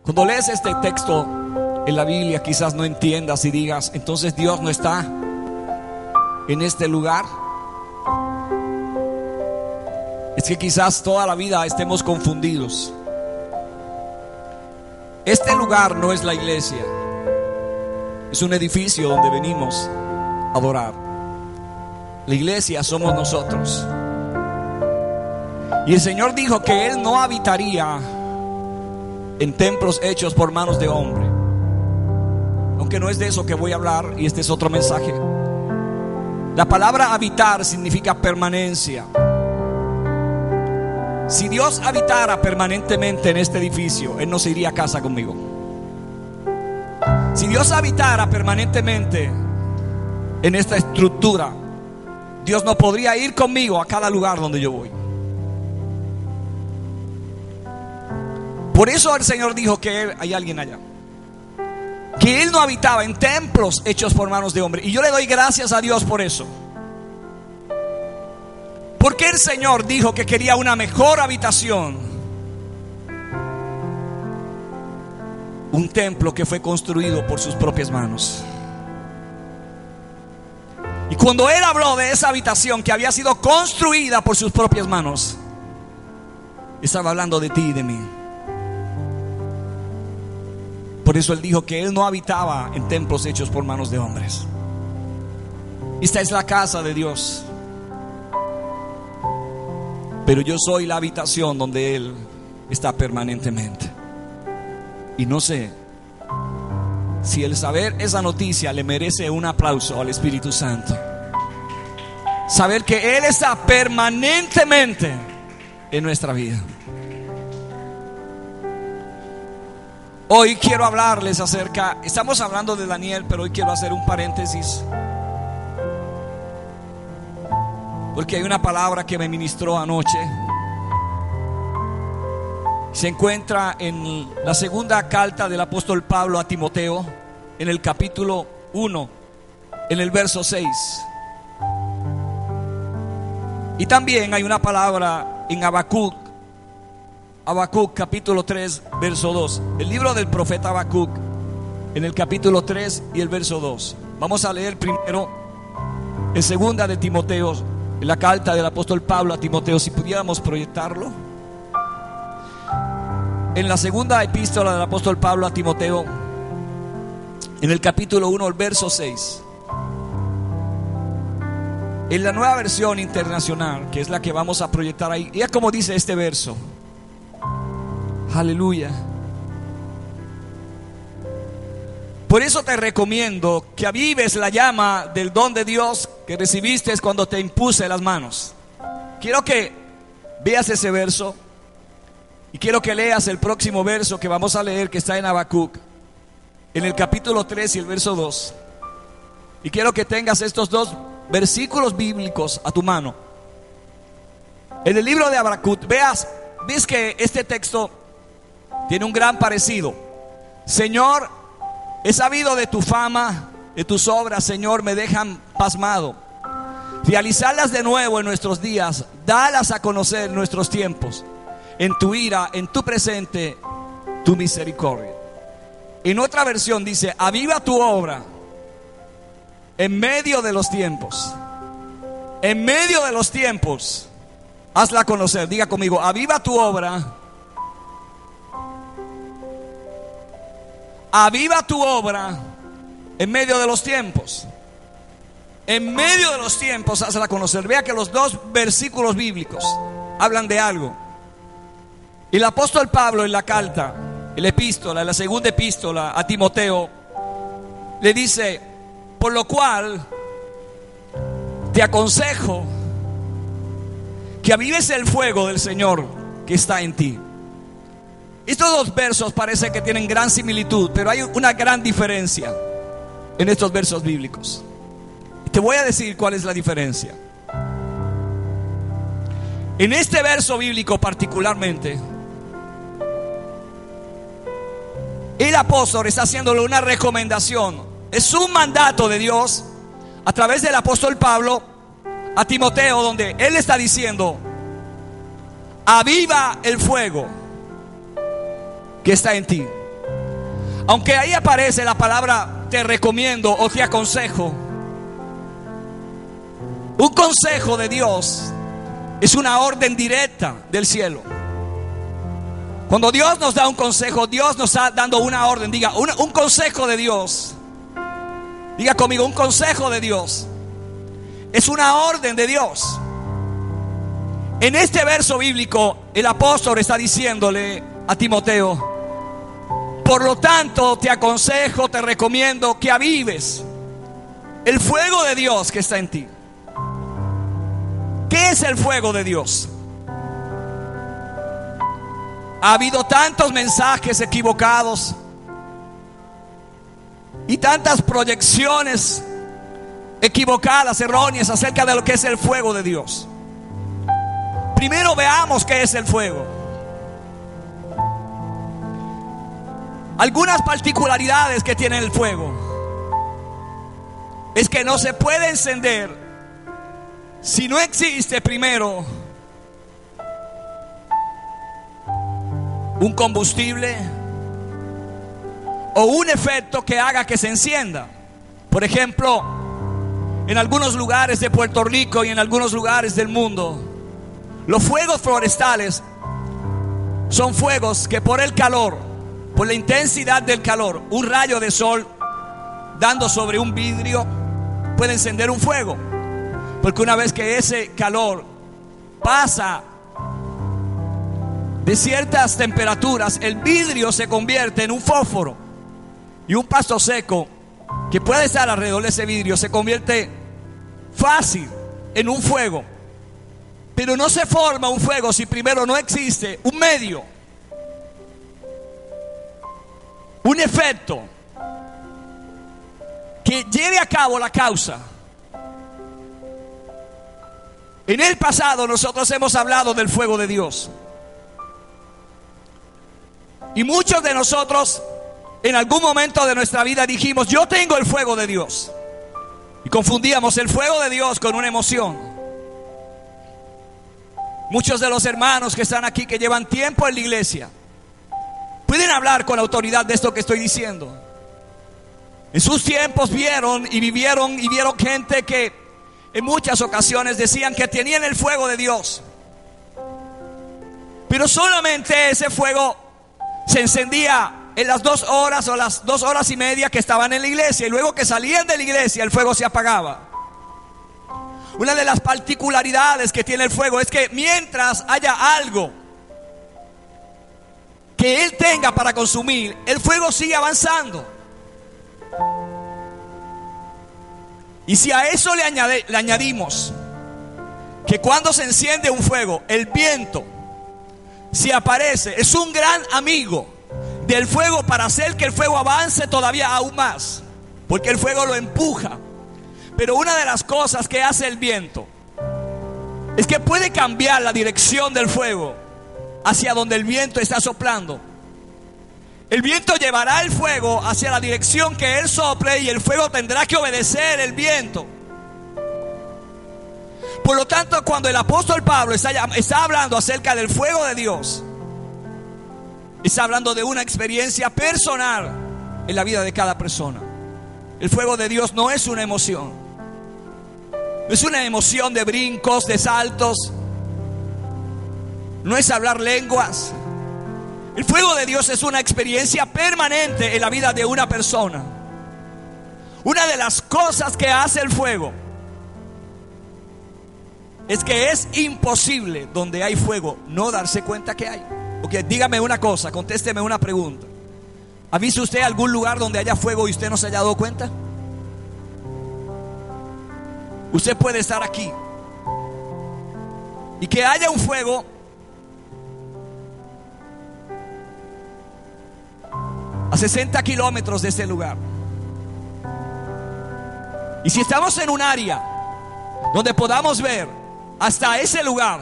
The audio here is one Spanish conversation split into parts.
Cuando lees este texto en la Biblia, quizás no entiendas y digas: entonces Dios no está en este lugar. Es que quizás toda la vida estemos confundidos. Este lugar no es la iglesia, es un edificio donde venimos a adorar. La iglesia somos nosotros. Y el Señor dijo que Él no habitaría en templos hechos por manos de hombre. Aunque no es de eso que voy a hablar, y este es otro mensaje. La palabra habitar significa permanencia. Si Dios habitara permanentemente en este edificio, Él no se iría a casa conmigo. Si Dios habitara permanentemente en esta estructura, Dios no podría ir conmigo a cada lugar donde yo voy. Por eso el Señor dijo que hay alguien allá, que Él no habitaba en templos hechos por manos de hombre. Y yo le doy gracias a Dios por eso. Porque el Señor dijo que quería una mejor habitación. Un templo que fue construido por sus propias manos. Y cuando Él habló de esa habitación que había sido construida por sus propias manos, estaba hablando de ti y de mí. Por eso Él dijo que Él no habitaba en templos hechos por manos de hombres. Esta es la casa de Dios. Pero yo soy la habitación donde Él está permanentemente. Y no sé si el saber esa noticia le merece un aplauso al Espíritu Santo. Saber que Él está permanentemente en nuestra vida. Hoy quiero hablarles acerca, estamos hablando de Daniel, pero hoy quiero hacer un paréntesis, porque hay una palabra que me ministró anoche. Se encuentra en la segunda carta del apóstol Pablo a Timoteo, en el capítulo 1, en el verso 6. Y también hay una palabra en Habacuc capítulo 3, verso 2. El libro del profeta Habacuc, en el capítulo 3 y el verso 2. Vamos a leer primero en segunda de Timoteo, en la carta del apóstol Pablo a Timoteo, si pudiéramos proyectarlo. En la segunda epístola del apóstol Pablo a Timoteo, en el capítulo 1, el verso 6. En la Nueva Versión Internacional, que es la que vamos a proyectar ahí, ya como dice este verso. Aleluya. Por eso te recomiendo que avives la llama del don de Dios que recibiste cuando te impuse las manos. Quiero que veas ese verso y quiero que leas el próximo verso que vamos a leer, que está en Habacuc, en el capítulo 3 y el verso 2. Y quiero que tengas estos dos versículos bíblicos a tu mano. En el libro de Habacuc, ves que este texto tiene un gran parecido. Señor, he sabido de tu fama, de tus obras, Señor, me dejan pasmado. Realizarlas de nuevo en nuestros días, dalas a conocer en nuestros tiempos. En tu ira, en tu presente, tu misericordia. En otra versión dice: aviva tu obra en medio de los tiempos. En medio de los tiempos, hazla conocer. Diga conmigo: aviva tu obra. Aviva tu obra en medio de los tiempos. En medio de los tiempos, hazla conocer. Vea que los dos versículos bíblicos hablan de algo. Y el apóstol Pablo en la carta, en la epístola, en la segunda epístola a Timoteo, le dice: por lo cual te aconsejo que avives el fuego del Señor que está en ti. Estos dos versos parece que tienen gran similitud, pero hay una gran diferencia en estos versos bíblicos. Te voy a decir cuál es la diferencia. En este verso bíblico particularmente, el apóstol está haciéndole una recomendación. Es un mandato de Dios a través del apóstol Pablo a Timoteo, donde él está diciendo: aviva el fuego que está en ti. Aunque ahí aparece la palabra te recomiendo o te aconsejo, un consejo de Dios es una orden directa del cielo. Cuando Dios nos da un consejo, Dios nos está dando una orden. Diga, un consejo de Dios. Diga conmigo, un consejo de Dios es una orden de Dios. En este verso bíblico, el apóstol está diciéndole a Timoteo: por lo tanto, te aconsejo, te recomiendo que avives el fuego de Dios que está en ti. ¿Qué es el fuego de Dios? Ha habido tantos mensajes equivocados y tantas proyecciones equivocadas, erróneas acerca de lo que es el fuego de Dios. Primero veamos qué es el fuego. Algunas particularidades que tiene el fuego es que no se puede encender si no existe primero un combustible o un efecto que haga que se encienda. Por ejemplo, en algunos lugares de Puerto Rico y en algunos lugares del mundo, los fuegos forestales son fuegos que por el calor, por la intensidad del calor, un rayo de sol dando sobre un vidrio puede encender un fuego. Porque una vez que ese calor pasa de ciertas temperaturas, el vidrio se convierte en un fósforo. Y un pasto seco que puede estar alrededor de ese vidrio se convierte fácil en un fuego. Pero no se forma un fuego si primero no existe un medio, un efecto que lleve a cabo la causa. En el pasado nosotros hemos hablado del fuego de Dios. Y muchos de nosotros en algún momento de nuestra vida dijimos: yo tengo el fuego de Dios. Y confundíamos el fuego de Dios con una emoción. Muchos de los hermanos que están aquí, que llevan tiempo en la iglesia, pueden hablar con autoridad de esto que estoy diciendo. En sus tiempos vieron gente que en muchas ocasiones decían que tenían el fuego de Dios, pero solamente ese fuego se encendía en las 2 horas o las 2 horas y media que estaban en la iglesia, y luego que salían de la iglesia el fuego se apagaba. Una de las particularidades que tiene el fuego es que mientras haya algo que él tenga para consumir, el fuego sigue avanzando. Y si a eso le añadimos que cuando se enciende un fuego, el viento, si aparece, es un gran amigo del fuego para hacer que el fuego avance todavía aún más, porque el fuego lo empuja. Pero una de las cosas que hace el viento es que puede cambiar la dirección del fuego hacia donde el viento está soplando. El viento llevará el fuego hacia la dirección que él sople, y el fuego tendrá que obedecer el viento. Por lo tanto, cuando el apóstol Pablo está hablando acerca del fuego de Dios, está hablando de una experiencia personal en la vida de cada persona. El fuego de Dios no es una emoción. No es una emoción de brincos, de saltos. No es hablar lenguas. El fuego de Dios es una experiencia permanente en la vida de una persona. Una de las cosas que hace el fuego es que es imposible donde hay fuego no darse cuenta que hay. Ok, dígame una cosa, contésteme una pregunta. ¿Ha visto usted algún lugar donde haya fuego y usted no se haya dado cuenta? Usted puede estar aquí y que haya un fuego a 60 kilómetros de este lugar. Y si estamos en un área donde podamos ver hasta ese lugar,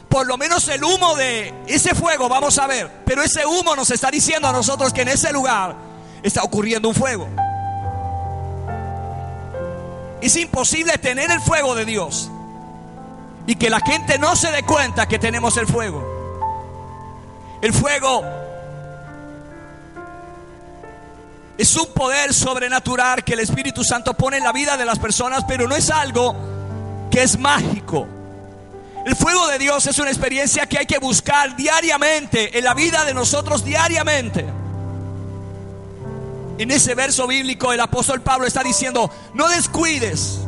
por lo menos el humo de ese fuego vamos a ver. Pero ese humo nos está diciendo a nosotros que en ese lugar está ocurriendo un fuego. Es imposible tener el fuego de Dios y que la gente no se dé cuenta que tenemos el fuego. El fuego Es un poder sobrenatural que el Espíritu Santo pone en la vida de las personas, pero no es algo que es mágico. El fuego de Dios es una experiencia que hay que buscar diariamente en la vida de nosotros, diariamente. En ese verso bíblico el apóstol Pablo está diciendo: no descuides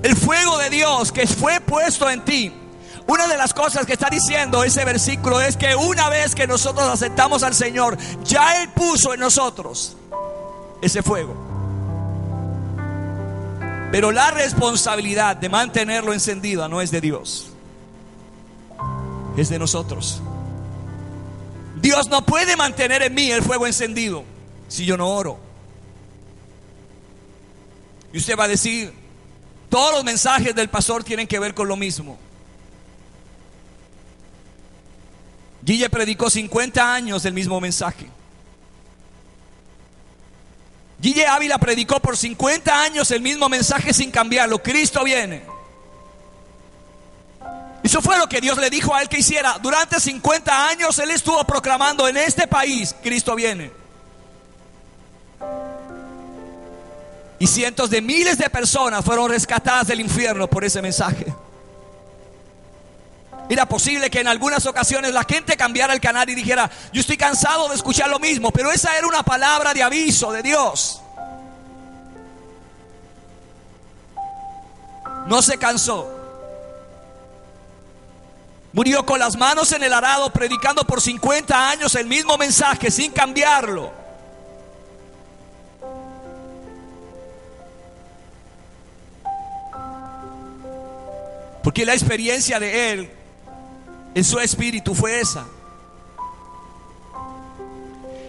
el fuego de Dios que fue puesto en ti. Una de las cosas que está diciendo ese versículo es que una vez que nosotros aceptamos al Señor, ya Él puso en nosotros ese fuego. Pero la responsabilidad de mantenerlo encendido no es de Dios, es de nosotros. Dios no puede mantener en mí el fuego encendido si yo no oro. Y usted va a decir: todos los mensajes del pastor tienen que ver con lo mismo. Guille predicó 50 años del mismo mensaje. Guille Ávila predicó por 50 años el mismo mensaje sin cambiarlo: Cristo viene. Eso fue lo que Dios le dijo a él que hiciera. Durante 50 años él estuvo proclamando en este país: Cristo viene. Y cientos de miles de personas fueron rescatadas del infierno por ese mensaje. Era posible que en algunas ocasiones la gente cambiara el canal y dijera: yo estoy cansado de escuchar lo mismo. Pero esa era una palabra de aviso de Dios. No se cansó. Murió con las manos en el arado, predicando por 50 años el mismo mensaje sin cambiarlo. Porque la experiencia de él en su espíritu fue esa.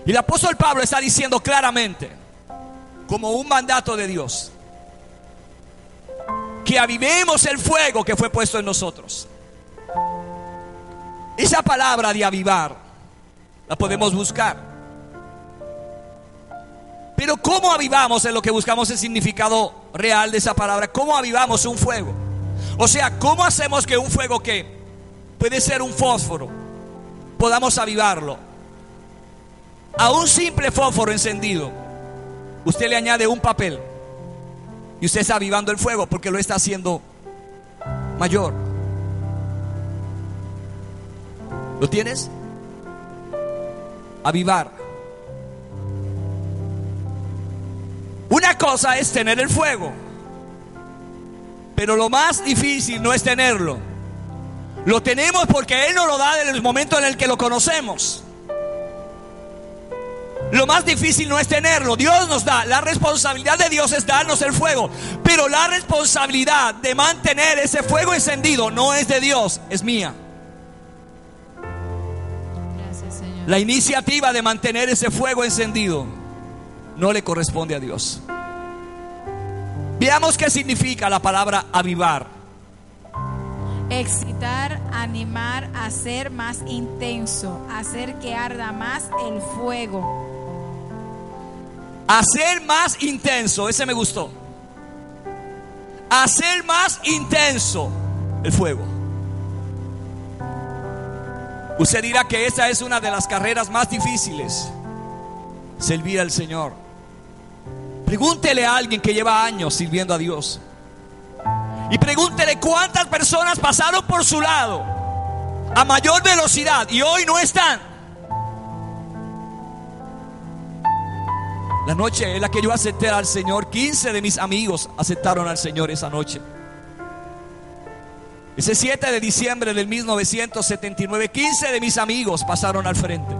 Y el apóstol Pablo está diciendo claramente, como un mandato de Dios, que avivemos el fuego que fue puesto en nosotros. Esa palabra de avivar la podemos buscar. Pero ¿cómo avivamos? En lo que buscamos el significado real de esa palabra. ¿Cómo avivamos un fuego? O sea, ¿cómo hacemos que un fuego que puede ser un fósforo podamos avivarlo? A un simple fósforo encendido usted le añade un papel y usted está avivando el fuego, porque lo está haciendo mayor. ¿Lo tienes? Avivar. Una cosa es tener el fuego, pero lo más difícil no es tenerlo. Lo tenemos porque Él nos lo da en el momento en el que lo conocemos. Lo más difícil no es tenerlo. Dios nos da. La responsabilidad de Dios es darnos el fuego, pero la responsabilidad de mantener ese fuego encendido no es de Dios, es mía. Gracias, Señor. La iniciativa de mantener ese fuego encendido no le corresponde a Dios. Veamos qué significa la palabra avivar. Excitar, animar, hacer más intenso, hacer que arda más el fuego. Hacer más intenso, ese me gustó. Hacer más intenso el fuego. Usted dirá que esa es una de las carreras más difíciles: servir al Señor. Pregúntele a alguien que lleva años sirviendo a Dios y pregúntele cuántas personas pasaron por su lado a mayor velocidad y hoy no están. La noche en la que yo acepté al Señor, 15 de mis amigos aceptaron al Señor esa noche. Ese 7 de diciembre del 1979, 15 de mis amigos pasaron al frente.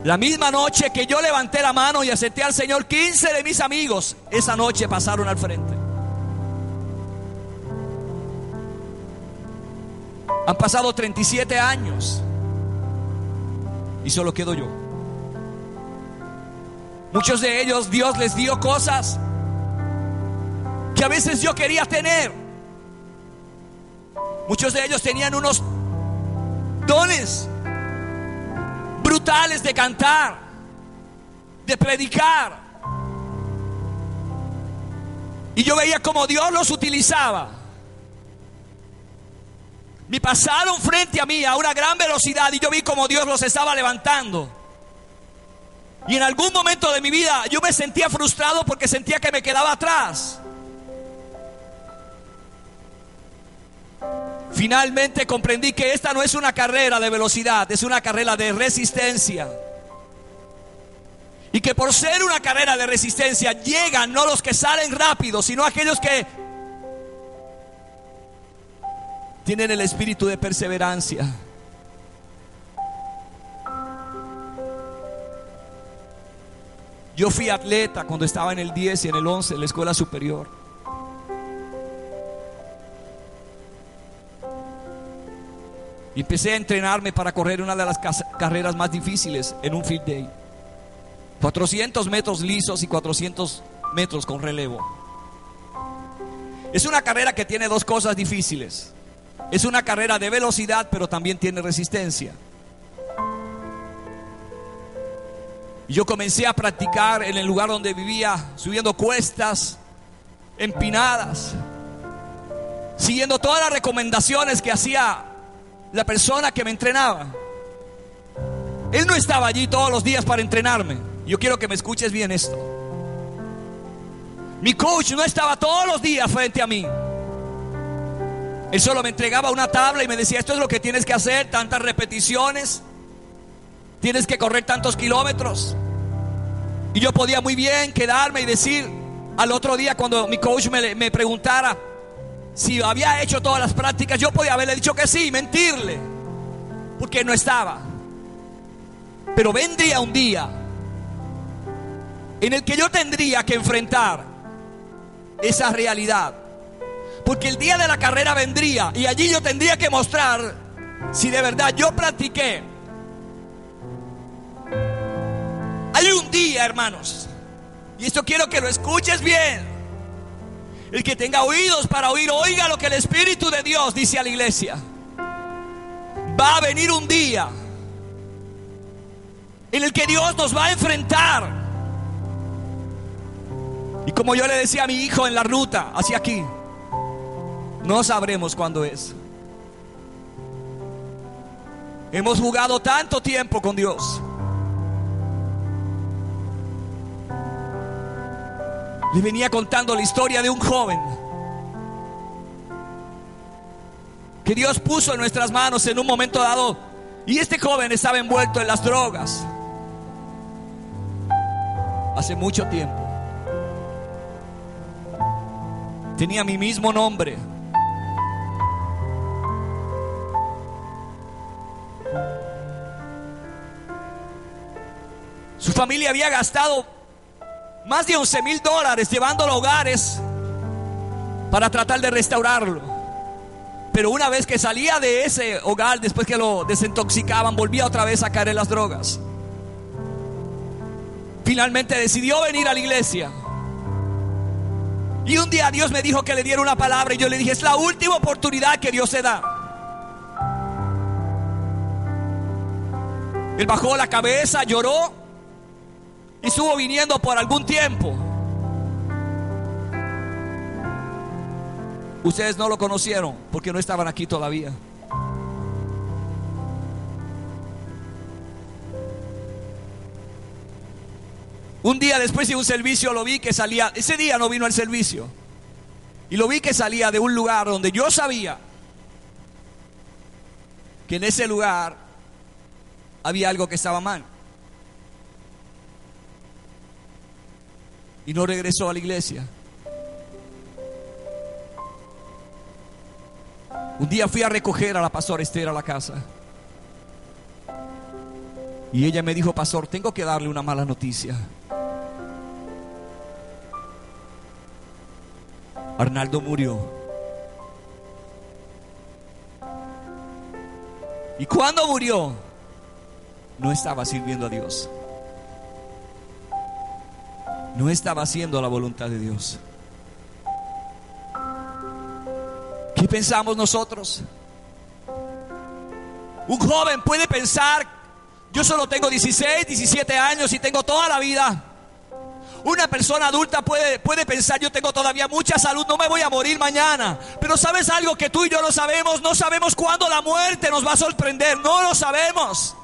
La misma noche que yo levanté la mano y acepté al Señor, 15 de mis amigos esa noche pasaron al frente. Han pasado 37 años y solo quedo yo. Muchos de ellos Dios les dio cosas que a veces yo quería tener. Muchos de ellos tenían unos dones brutales de cantar, de predicar, y yo veía como Dios los utilizaba. Me pasaron frente a mí a una gran velocidad y yo vi como Dios los estaba levantando. Y en algún momento de mi vida yo me sentía frustrado porque sentía que me quedaba atrás. Finalmente comprendí que esta no es una carrera de velocidad, es una carrera de resistencia. Y que por ser una carrera de resistencia llegan no los que salen rápido, sino aquellos que tienen el espíritu de perseverancia. Yo fui atleta cuando estaba en el 10 y en el 11 en la escuela superior. Y empecé a entrenarme para correr una de las carreras más difíciles en un field day. 400 metros lisos y 400 metros con relevo. Es una carrera que tiene dos cosas difíciles. Es una carrera de velocidad, pero también tiene resistencia. Y yo comencé a practicar en el lugar donde vivía, subiendo cuestas empinadas, siguiendo todas las recomendaciones que hacía la persona que me entrenaba. Él no estaba allí todos los días para entrenarme. Yo quiero que me escuches bien esto. Mi coach no estaba todos los días frente a mí. Él solo me entregaba una tabla y me decía: esto es lo que tienes que hacer, tantas repeticiones, tienes que correr tantos kilómetros. Y yo podía muy bien quedarme y decir al otro día, cuando mi coach me preguntara si había hecho todas las prácticas, yo podía haberle dicho que sí, mentirle, porque no estaba. Pero vendría un día en el que yo tendría que enfrentar esa realidad, porque el día de la carrera vendría y allí yo tendría que mostrar si de verdad yo practiqué. Hay un día, hermanos, y esto quiero que lo escuches bien. El que tenga oídos para oír, oiga lo que el Espíritu de Dios dice a la iglesia. Va a venir un día en el que Dios nos va a enfrentar. Y como yo le decía a mi hijo en la ruta hacia aquí, no sabremos cuándo es. Hemos jugado tanto tiempo con Dios. Le venía contando la historia de un joven que Dios puso en nuestras manos en un momento dado. Y este joven estaba envuelto en las drogas hace mucho tiempo. Tenía mi mismo nombre. Su familia había gastado más de $11,000 llevándolo a hogares para tratar de restaurarlo. Pero una vez que salía de ese hogar, después que lo desintoxicaban, volvía otra vez a caer en las drogas. Finalmente decidió venir a la iglesia. Y un día Dios me dijo que le diera una palabra, y yo le dije: es la última oportunidad que Dios se da. Él bajó la cabeza, lloró y estuvo viniendo por algún tiempo. Ustedes no lo conocieron porque no estaban aquí todavía. Un día después de un servicio lo vi que salía. Ese día no vino al servicio. Y lo vi que salía de un lugar donde yo sabía que en ese lugar había algo que estaba mal. Y no regresó a la iglesia. Un día fui a recoger a la pastora Esther a la casa. Y ella me dijo: pastor, tengo que darle una mala noticia. Arnaldo murió. Y cuando murió, no estaba sirviendo a Dios. No estaba haciendo la voluntad de Dios. ¿Qué pensamos nosotros? Un joven puede pensar: yo solo tengo 16, 17 años y tengo toda la vida. Una persona adulta puede pensar: yo tengo todavía mucha salud, no me voy a morir mañana. Pero ¿sabes algo que tú y yo no sabemos? No sabemos cuándo la muerte nos va a sorprender. No lo sabemos.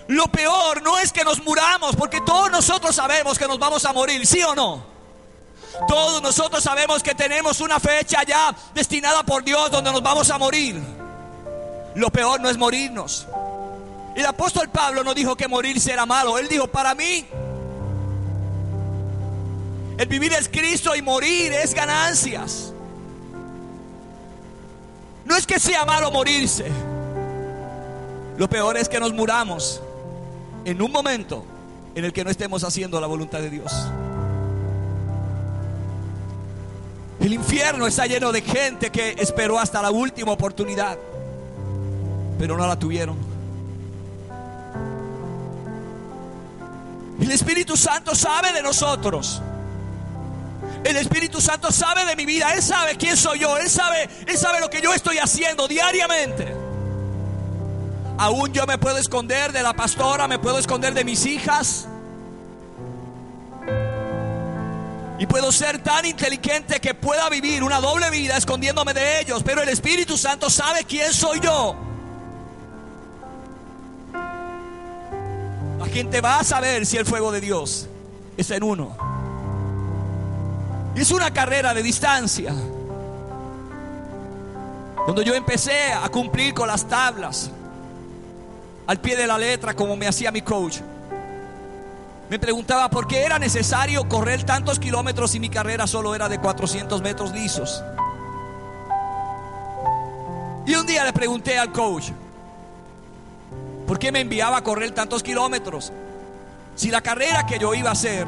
Lo peor no es que nos muramos, porque todos nosotros sabemos que nos vamos a morir, ¿sí o no? Todos nosotros sabemos que tenemos una fecha ya destinada por Dios donde nos vamos a morir. Lo peor no es morirnos. El apóstol Pablo no dijo que morirse era malo. Él dijo, para mí el vivir es Cristo y morir es ganancias. No es que sea malo morirse. Lo peor es que nos muramos en un momento en el que no estemos haciendo la voluntad de Dios. El infierno está lleno de gente que esperó hasta la última oportunidad, pero no la tuvieron. El Espíritu Santo sabe de nosotros. El Espíritu Santo sabe de mi vida. Él sabe quién soy yo. Él sabe lo que yo estoy haciendo diariamente. Aún yo me puedo esconder de la pastora, me puedo esconder de mis hijas, y puedo ser tan inteligente que pueda vivir una doble vida escondiéndome de ellos. Pero el Espíritu Santo sabe quién soy yo. La gente va a saber si el fuego de Dios está en uno. Es una carrera de distancia. Cuando yo empecé a cumplir con las tablas al pie de la letra, como me hacía mi coach, me preguntaba por qué era necesario correr tantos kilómetros si mi carrera solo era de 400 metros lisos. Y un día le pregunté al coach, ¿por qué me enviaba a correr tantos kilómetros si la carrera que yo iba a hacer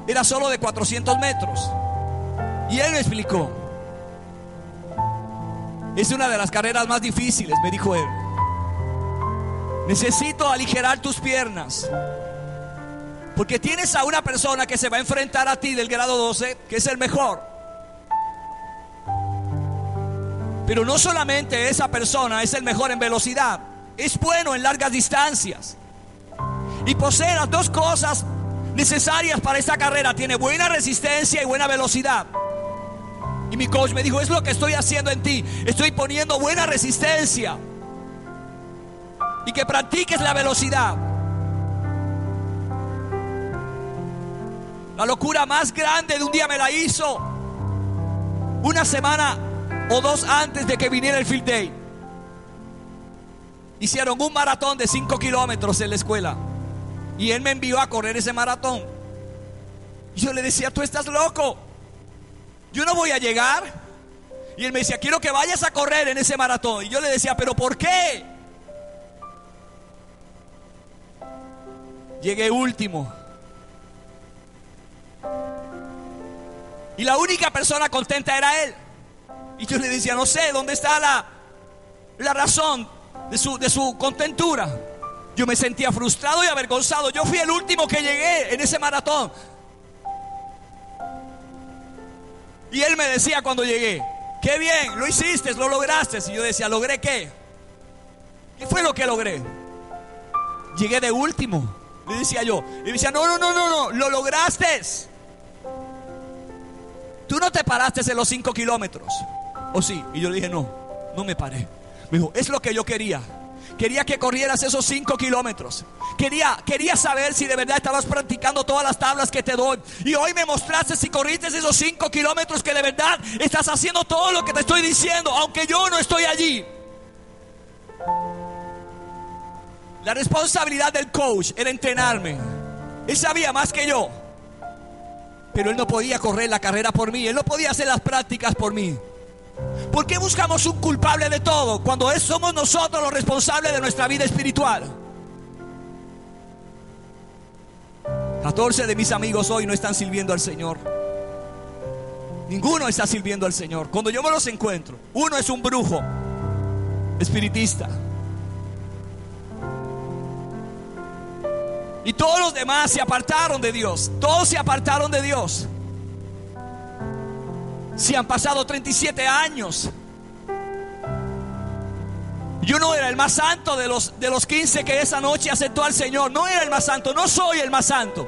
era solo de 400 metros? Y él me explicó, es una de las carreras más difíciles, me dijo él. Necesito aligerar tus piernas, porque tienes a una persona que se va a enfrentar a ti del grado 12, que es el mejor. Pero no solamente esa persona es el mejor en velocidad, es bueno en largas distancias y posee las dos cosas necesarias para esta carrera. Tiene buena resistencia y buena velocidad. Y mi coach me dijo, es lo que estoy haciendo en ti. Estoy poniendo buena resistencia y que practiques la velocidad. La locura más grande de un día me la hizo una semana o dos antes de que viniera el Field Day. Hicieron un maratón de 5 kilómetros en la escuela y él me envió a correr ese maratón. Y yo le decía, tú estás loco, yo no voy a llegar. Y él me decía, quiero que vayas a correr en ese maratón. Y yo le decía, pero ¿por qué? Llegué último. Y la única persona contenta era él. Y yo le decía, no sé, ¿dónde está la razón de su contentura? Yo me sentía frustrado y avergonzado. Yo fui el último que llegué en ese maratón. Y él me decía cuando llegué, qué bien, lo hiciste, lo lograste. Y yo decía, ¿logré qué? ¿Qué fue lo que logré? Llegué de último, le decía yo. Y me decía, no, lo lograste. Tú no te paraste en los 5 kilómetros, ¿o sí? Y yo le dije, no me paré. Me dijo, es lo que yo quería. Quería que corrieras esos 5 kilómetros. Quería saber si de verdad estabas practicando todas las tablas que te doy. Y hoy me mostraste si corriste esos 5 kilómetros que de verdad estás haciendo todo lo que te estoy diciendo, aunque yo no estoy allí. La responsabilidad del coach era entrenarme. Él sabía más que yo, pero él no podía correr la carrera por mí. Él no podía hacer las prácticas por mí. ¿Por qué buscamos un culpable de todo cuando somos nosotros los responsables de nuestra vida espiritual? 14 de mis amigos hoy no están sirviendo al Señor. Ninguno está sirviendo al Señor. Cuando yo me los encuentro, uno es un brujo espiritista y todos los demás se apartaron de Dios. Todos se apartaron de Dios. Si han pasado 37 años. Yo no era el más santo de los 15 que esa noche aceptó al Señor. No era el más santo, no soy el más santo.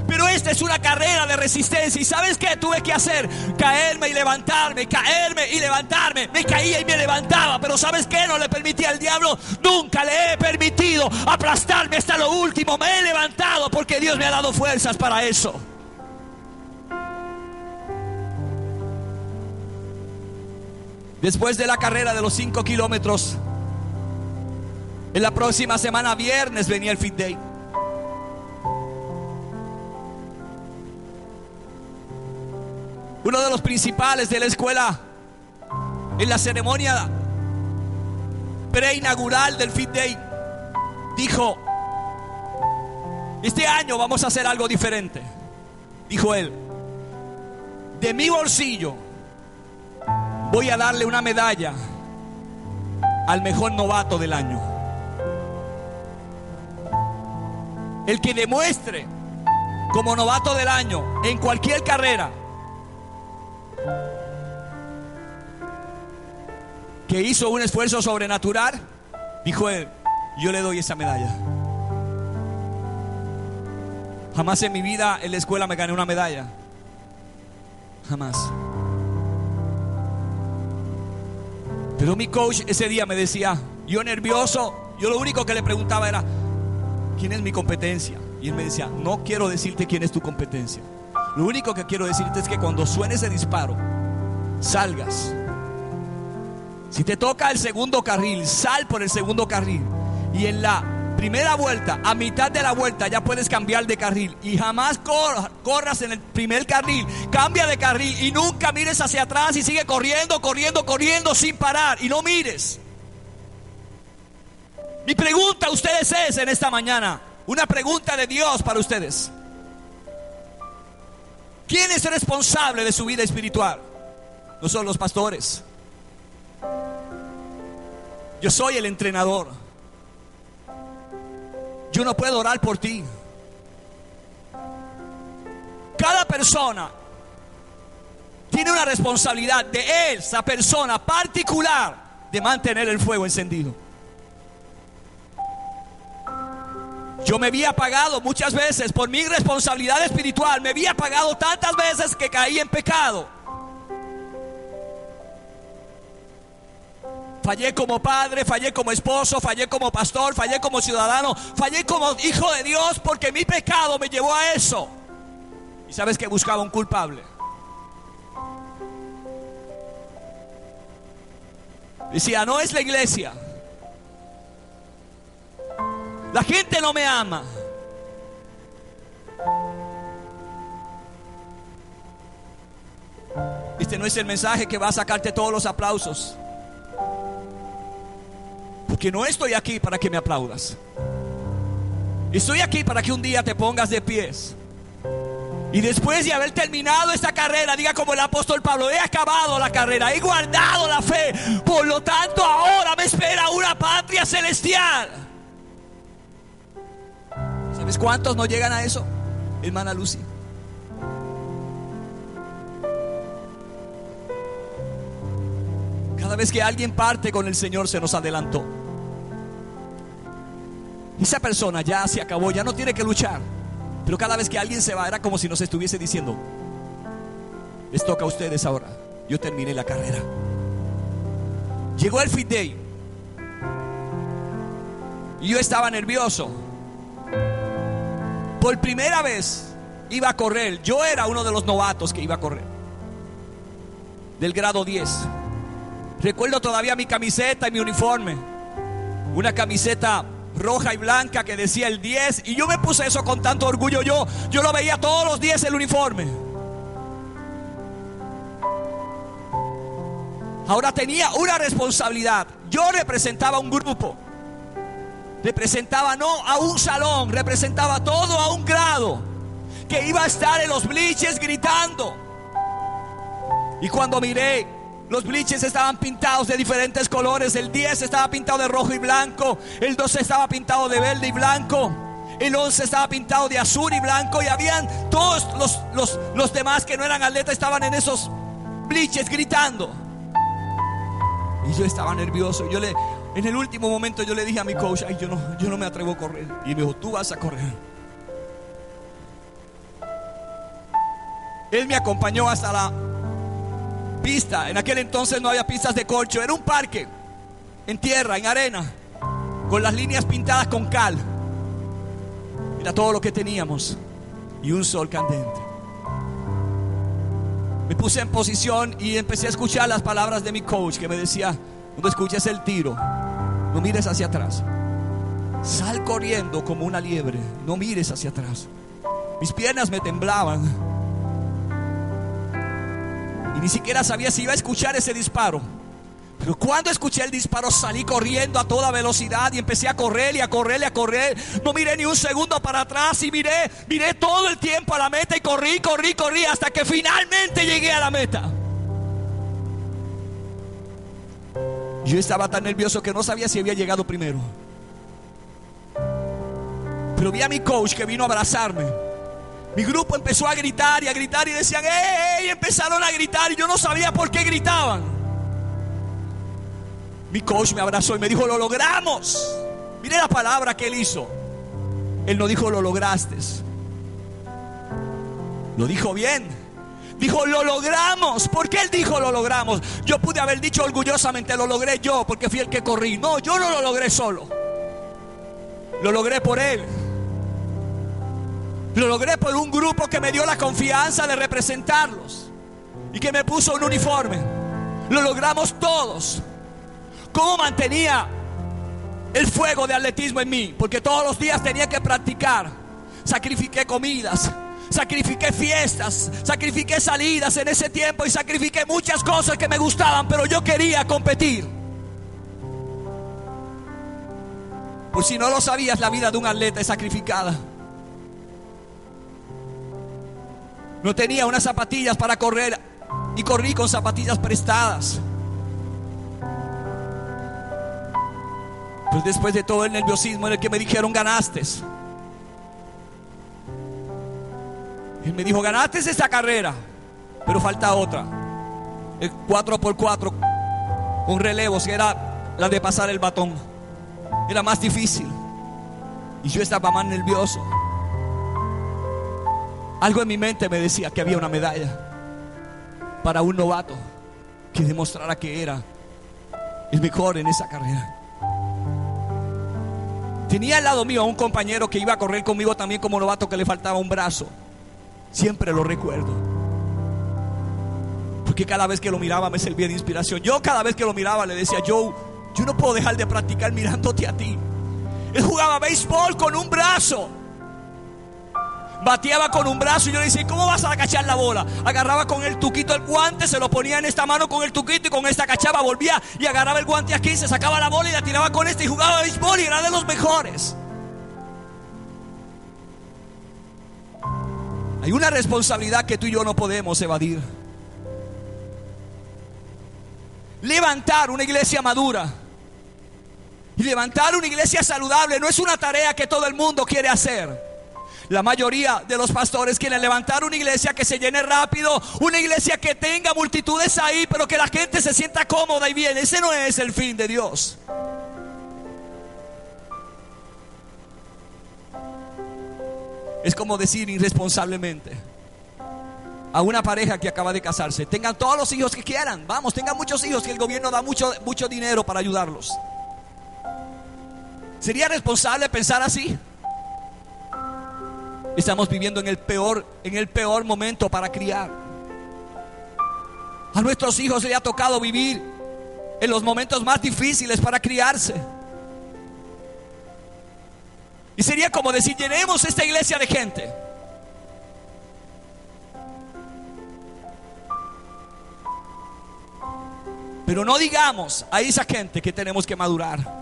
Pero esta es una carrera de resistencia. ¿Y sabes qué tuve que hacer? Caerme y levantarme, caerme y levantarme. Me caía y me levantaba. Pero ¿sabes qué? No le permití al diablo. Nunca le he permitido aplastarme hasta lo último. Me he levantado porque Dios me ha dado fuerzas para eso. Después de la carrera de los 5 kilómetros, en la próxima semana, viernes, venía el Fit Day. Uno de los principales de la escuela, en la ceremonia preinaugural del Fit Day, dijo: este año vamos a hacer algo diferente. Dijo él: de mi bolsillo voy a darle una medalla al mejor novato del año. El que demuestre como novato del año en cualquier carrera que hizo un esfuerzo sobrenatural, dijo él, yo le doy esa medalla. Jamás en mi vida en la escuela me gané una medalla. Jamás. Pero mi coach ese día me decía, yo nervioso, yo lo único que le preguntaba era, ¿quién es mi competencia? Y él me decía, no quiero decirte quién es tu competencia. Lo único que quiero decirte es que cuando suene ese disparo, salgas. Si te toca el segundo carril, sal por el segundo carril. Y en la primera vuelta, a mitad de la vuelta, ya puedes cambiar de carril. Y jamás corras en el primer carril. Cambia de carril y nunca mires hacia atrás y sigue corriendo, corriendo, corriendo sin parar. Y no mires. Mi pregunta a ustedes es en esta mañana, una pregunta de Dios para ustedes: ¿quién es el responsable de su vida espiritual? No son los pastores. Yo soy el entrenador. Yo no puedo orar por ti. Cada persona tiene una responsabilidad de esa persona particular de mantener el fuego encendido. Yo me vi apagado muchas veces por mi irresponsabilidad espiritual. Me vi apagado tantas veces que caí en pecado. Fallé como padre, fallé como esposo, fallé como pastor, fallé como ciudadano, fallé como hijo de Dios, porque mi pecado me llevó a eso. ¿Y sabes que buscaba un culpable? Decía, no es la iglesia. La gente no me ama. Este no es el mensaje que va a sacarte todos los aplausos. Porque no estoy aquí para que me aplaudas. Estoy aquí para que un día te pongas de pies y después de haber terminado esta carrera, diga como el apóstol Pablo: he acabado la carrera, he guardado la fe, por lo tanto ahora me espera una patria celestial. ¿Sabes cuántos no llegan a eso, hermana Lucy? Cada vez que alguien parte con el Señor se nos adelantó. Esa persona ya se acabó, ya no tiene que luchar. Pero cada vez que alguien se va, era como si nos estuviese diciendo: les toca a ustedes ahora, yo terminé la carrera. Llegó el Fit Day y yo estaba nervioso. Por primera vez iba a correr. Yo era uno de los novatos que iba a correr, del grado 10. Recuerdo todavía mi camiseta y mi uniforme. Una camiseta roja y blanca que decía el 10. Y yo me puse eso con tanto orgullo. Yo lo veía todos los días, el uniforme. Ahora tenía una responsabilidad. Yo representaba un grupo. Representaba no a un salón, representaba todo a un grado que iba a estar en los bleachers gritando. Y cuando miré, los bleachers estaban pintados de diferentes colores. El 10 estaba pintado de rojo y blanco. El 12 estaba pintado de verde y blanco. El 11 estaba pintado de azul y blanco. Y habían todos los demás que no eran atletas, estaban en esos bleachers gritando. Y yo estaba nervioso. En el último momento yo le dije a mi coach: ay, yo no me atrevo a correr. Y me dijo: tú vas a correr. Él me acompañó hasta la pista. En aquel entonces no había pistas de corcho, era un parque en tierra, en arena, con las líneas pintadas con cal. Era todo lo que teníamos y un sol candente. Me puse en posición y empecé a escuchar las palabras de mi coach, que me decía: cuando escuches el tiro, no mires hacia atrás, sal corriendo como una liebre, no mires hacia atrás. Mis piernas me temblaban y ni siquiera sabía si iba a escuchar ese disparo. Pero cuando escuché el disparo, salí corriendo a toda velocidad y empecé a correr y a correr y a correr. No miré ni un segundo para atrás y miré todo el tiempo a la meta y corrí hasta que finalmente llegué a la meta. Yo estaba tan nervioso que no sabía si había llegado primero. Pero vi a mi coach que vino a abrazarme. Mi grupo empezó a gritar y decían ¡ey! Empezaron a gritar y yo no sabía por qué gritaban. Mi coach me abrazó y me dijo: lo logramos. Mire la palabra que él hizo. Él no dijo lo lograste, lo dijo bien. Dijo lo logramos. ¿Por qué él dijo lo logramos? Yo pude haber dicho orgullosamente lo logré yo porque fui el que corrí. No, yo no lo logré solo. Lo logré por él. Lo logré por un grupo que me dio la confianza de representarlos y que me puso un uniforme. Lo logramos todos. ¿Cómo mantenía el fuego de atletismo en mí? Porque todos los días tenía que practicar. Sacrifiqué comidas, sacrifiqué fiestas, sacrifiqué salidas en ese tiempo y sacrifiqué muchas cosas que me gustaban, pero yo quería competir. Por si no lo sabías, la vida de un atleta es sacrificada. No tenía unas zapatillas para correr y corrí con zapatillas prestadas. Pues después de todo el nerviosismo en el que me dijeron ganaste, él me dijo: ganaste esta carrera, pero falta otra, el 4x4 con relevos, que era la de pasar el batón. Era más difícil y yo estaba más nervioso. Algo en mi mente me decía que había una medalla para un novato que demostrara que era el mejor en esa carrera. Tenía al lado mío a un compañero que iba a correr conmigo también como novato, que le faltaba un brazo. Siempre lo recuerdo, porque cada vez que lo miraba me servía de inspiración. Yo cada vez que lo miraba le decía: yo no puedo dejar de practicar mirándote a ti. Él jugaba béisbol con un brazo, bateaba con un brazo y yo le decía: ¿cómo vas a cachar la bola? Agarraba con el tuquito el guante, se lo ponía en esta mano con el tuquito y con esta cachaba, volvía y agarraba el guante aquí, se sacaba la bola y la tiraba con este y jugaba béisbol y era de los mejores. Hay una responsabilidad que tú y yo no podemos evadir. Levantar una iglesia madura y levantar una iglesia saludable no es una tarea que todo el mundo quiere hacer. La mayoría de los pastores quieren levantar una iglesia que se llene rápido, una iglesia que tenga multitudes ahí, pero que la gente se sienta cómoda y bien. Ese no es el fin de Dios. Es como decir irresponsablemente a una pareja que acaba de casarse: tengan todos los hijos que quieran, vamos, tengan muchos hijos, que el gobierno da mucho dinero para ayudarlos. ¿Sería responsable pensar así? Estamos viviendo en el peor momento para criar. A nuestros hijos les ha tocado vivir en los momentos más difíciles para criarse. Y sería como decir: llenemos esta iglesia de gente. Pero no digamos a esa gente que tenemos que madurar.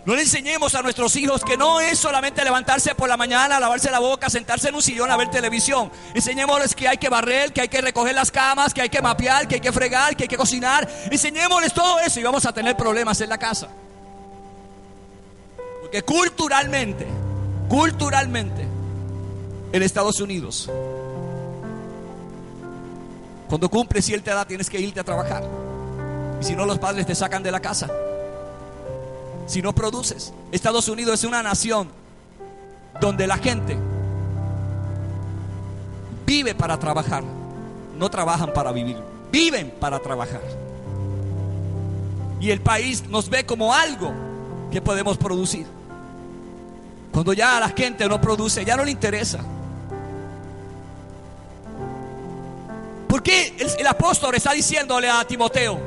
No le enseñemos a nuestros hijos que no es solamente levantarse por la mañana, lavarse la boca, sentarse en un sillón a ver televisión. Enseñémosles que hay que barrer, que hay que recoger las camas, que hay que mapear, que hay que fregar, que hay que cocinar. Enseñémosles todo eso y vamos a tener problemas en la casa. Porque culturalmente en Estados Unidos, cuando cumples cierta edad tienes que irte a trabajar. Y si no, los padres te sacan de la casa si no produces. Estados Unidos es una nación donde la gente vive para trabajar. No trabajan para vivir, viven para trabajar. Y el país nos ve como algo que podemos producir. Cuando ya la gente no produce, ya no le interesa. ¿Por qué el apóstol está diciéndole a Timoteo: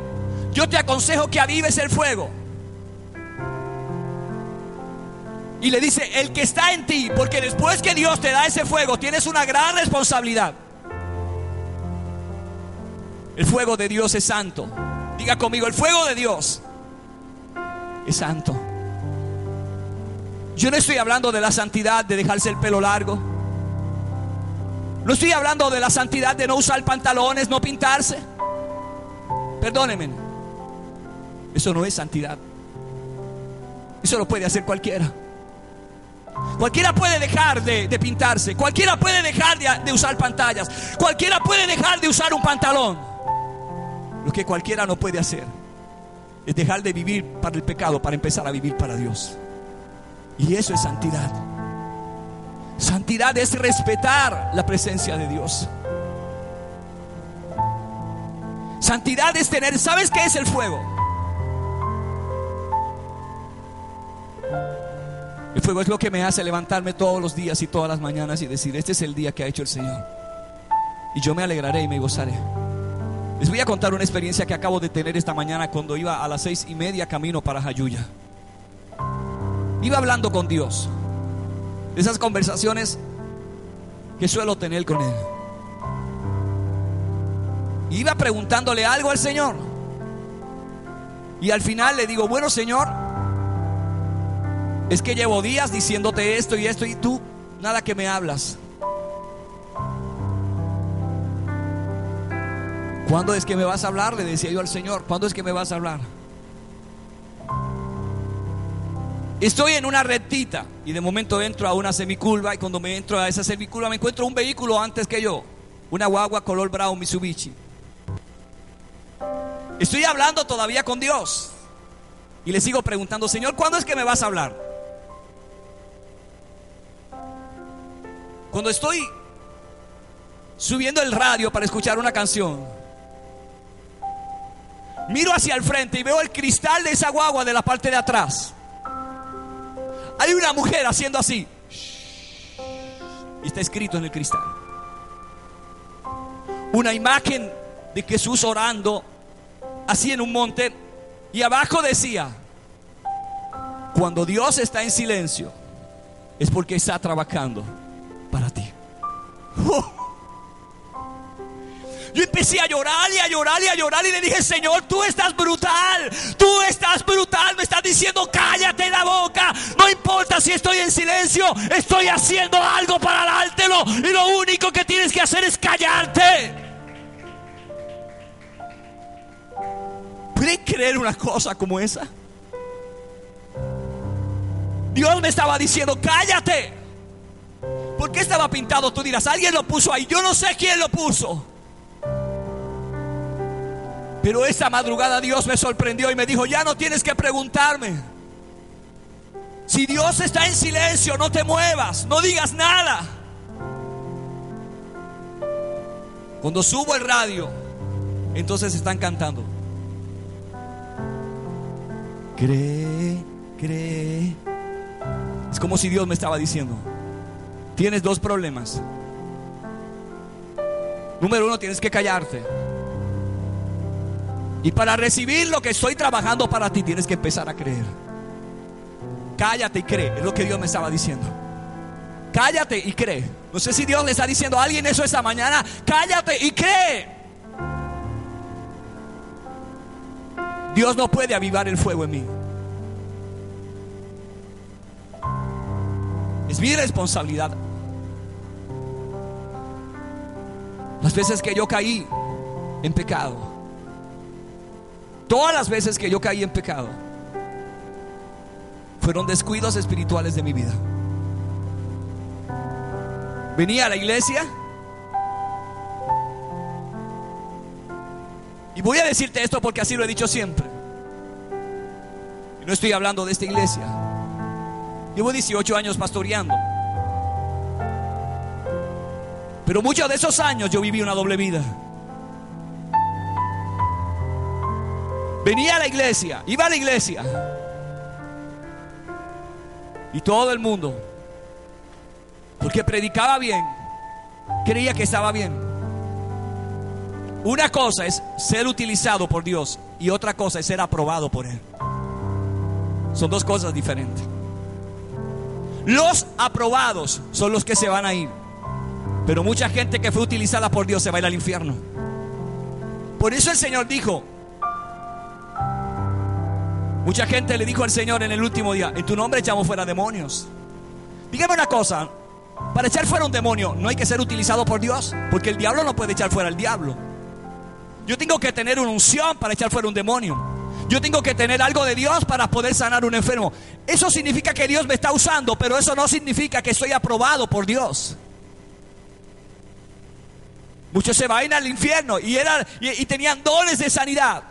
yo te aconsejo que avives el fuego? Y le dice: el que está en ti, porque después que Dios te da ese fuego, tienes una gran responsabilidad. El fuego de Dios es santo. Diga conmigo: el fuego de Dios es santo. Yo no estoy hablando de la santidad de dejarse el pelo largo. No estoy hablando de la santidad de no usar pantalones, no pintarse. Perdónenme, eso no es santidad. Eso lo puede hacer cualquiera. Cualquiera puede dejar de pintarse. Cualquiera puede dejar de usar pantallas. Cualquiera puede dejar de usar un pantalón. Lo que cualquiera no puede hacer es dejar de vivir para el pecado para empezar a vivir para Dios. Y eso es santidad. Santidad es respetar la presencia de Dios. Santidad es tener... ¿Sabes qué es el fuego? El fuego es lo que me hace levantarme todos los días y todas las mañanas y decir: este es el día que ha hecho el Señor, y yo me alegraré y me gozaré. Les voy a contar una experiencia que acabo de tener esta mañana cuando iba a las 6:30 camino para Jayuya. Iba hablando con Dios, esas conversaciones que suelo tener con Él. Iba preguntándole algo al Señor, y al final le digo: bueno, Señor, es que llevo días diciéndote esto y esto, y tú nada que me hablas. ¿Cuándo es que me vas a hablar?, le decía yo al Señor. ¿Cuándo es que me vas a hablar? Estoy en una rectita y de momento entro a una semicurva, y cuando me entro a esa semicurva me encuentro un vehículo antes que yo, una guagua color brown Mitsubishi. Estoy hablando todavía con Dios y le sigo preguntando: Señor, ¿cuándo es que me vas a hablar? Cuando estoy subiendo el radio para escuchar una canción, miro hacia el frente y veo el cristal de esa guagua de la parte de atrás. Hay una mujer haciendo así, y está escrito en el cristal una imagen de Jesús orando así en un monte, y abajo decía: cuando Dios está en silencio es porque está trabajando para ti. Yo empecé a llorar y a llorar y a llorar, y le dije: Señor, tú estás brutal, tú estás brutal. Me estás diciendo: cállate la boca. No importa si estoy en silencio, estoy haciendo algo para dártelo, y lo único que tienes que hacer es callarte. ¿Pueden creer una cosa como esa? Dios me estaba diciendo: cállate. ¿Por qué estaba pintado? Tú dirás: alguien lo puso ahí. Yo no sé quién lo puso, pero esta madrugada Dios me sorprendió y me dijo: ya no tienes que preguntarme. Si Dios está en silencio, no te muevas, no digas nada. Cuando subo el radio, entonces están cantando: cree, cree. Es como si Dios me estaba diciendo: tienes dos problemas. Número uno, tienes que callarte. Y para recibir lo que estoy trabajando para ti, tienes que empezar a creer. Cállate y cree. Es lo que Dios me estaba diciendo. Cállate y cree. No sé si Dios le está diciendo a alguien eso esta mañana. Cállate y cree. Dios no puede avivar el fuego en mí. Es mi responsabilidad. Las veces que yo caí en pecado, todas las veces que yo caí en pecado, fueron descuidos espirituales de mi vida. Venía a la iglesia, y voy a decirte esto porque así lo he dicho siempre, y no estoy hablando de esta iglesia. Llevo 18 años pastoreando, Pero muchos de esos años yo viví una doble vida. Venía a la iglesia, iba a la iglesia, y todo el mundo, porque predicaba bien, creía que estaba bien. Una cosa es ser utilizado por Dios y otra cosa es ser aprobado por Él. Son dos cosas diferentes. Los aprobados son los que se van a ir, pero mucha gente que fue utilizada por Dios se va a ir al infierno. Por eso el Señor dijo, mucha gente le dijo al Señor en el último día: en tu nombre echamos fuera demonios. Dígame una cosa, para echar fuera un demonio no hay que ser utilizado por Dios, porque el diablo no puede echar fuera al diablo. Yo tengo que tener una unción para echar fuera un demonio. Yo tengo que tener algo de Dios para poder sanar un enfermo. Eso significa que Dios me está usando, pero eso no significa que estoy aprobado por Dios. Muchos se van al infierno y tenían dones de sanidad.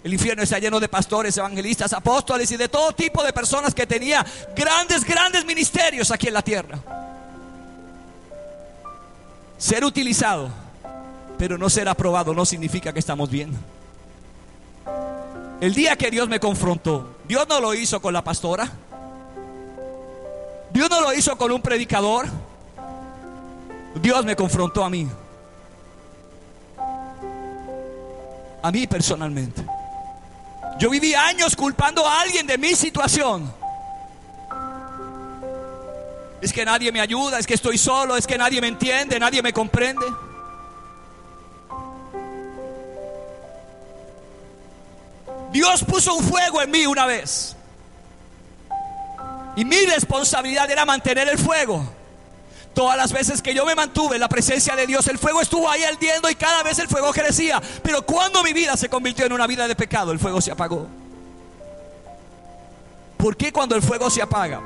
El infierno está lleno de pastores, evangelistas, apóstoles y de todo tipo de personas que tenían grandes ministerios aquí en la tierra. Ser utilizado, pero no ser aprobado, no significa que estamos bien. El día que Dios me confrontó, Dios no lo hizo con la pastora, Dios no lo hizo con un predicador, Dios me confrontó a mí personalmente. Yo viví años culpando a alguien de mi situación. Es que nadie me ayuda, es que estoy solo, es que nadie me entiende, nadie me comprende. Dios puso un fuego en mí una vez, y mi responsabilidad era mantener el fuego. Todas las veces que yo me mantuve en la presencia de Dios, el fuego estuvo ahí ardiendo y cada vez el fuego crecía. Pero cuando mi vida se convirtió en una vida de pecado, el fuego se apagó. ¿Por qué cuando el fuego se apaga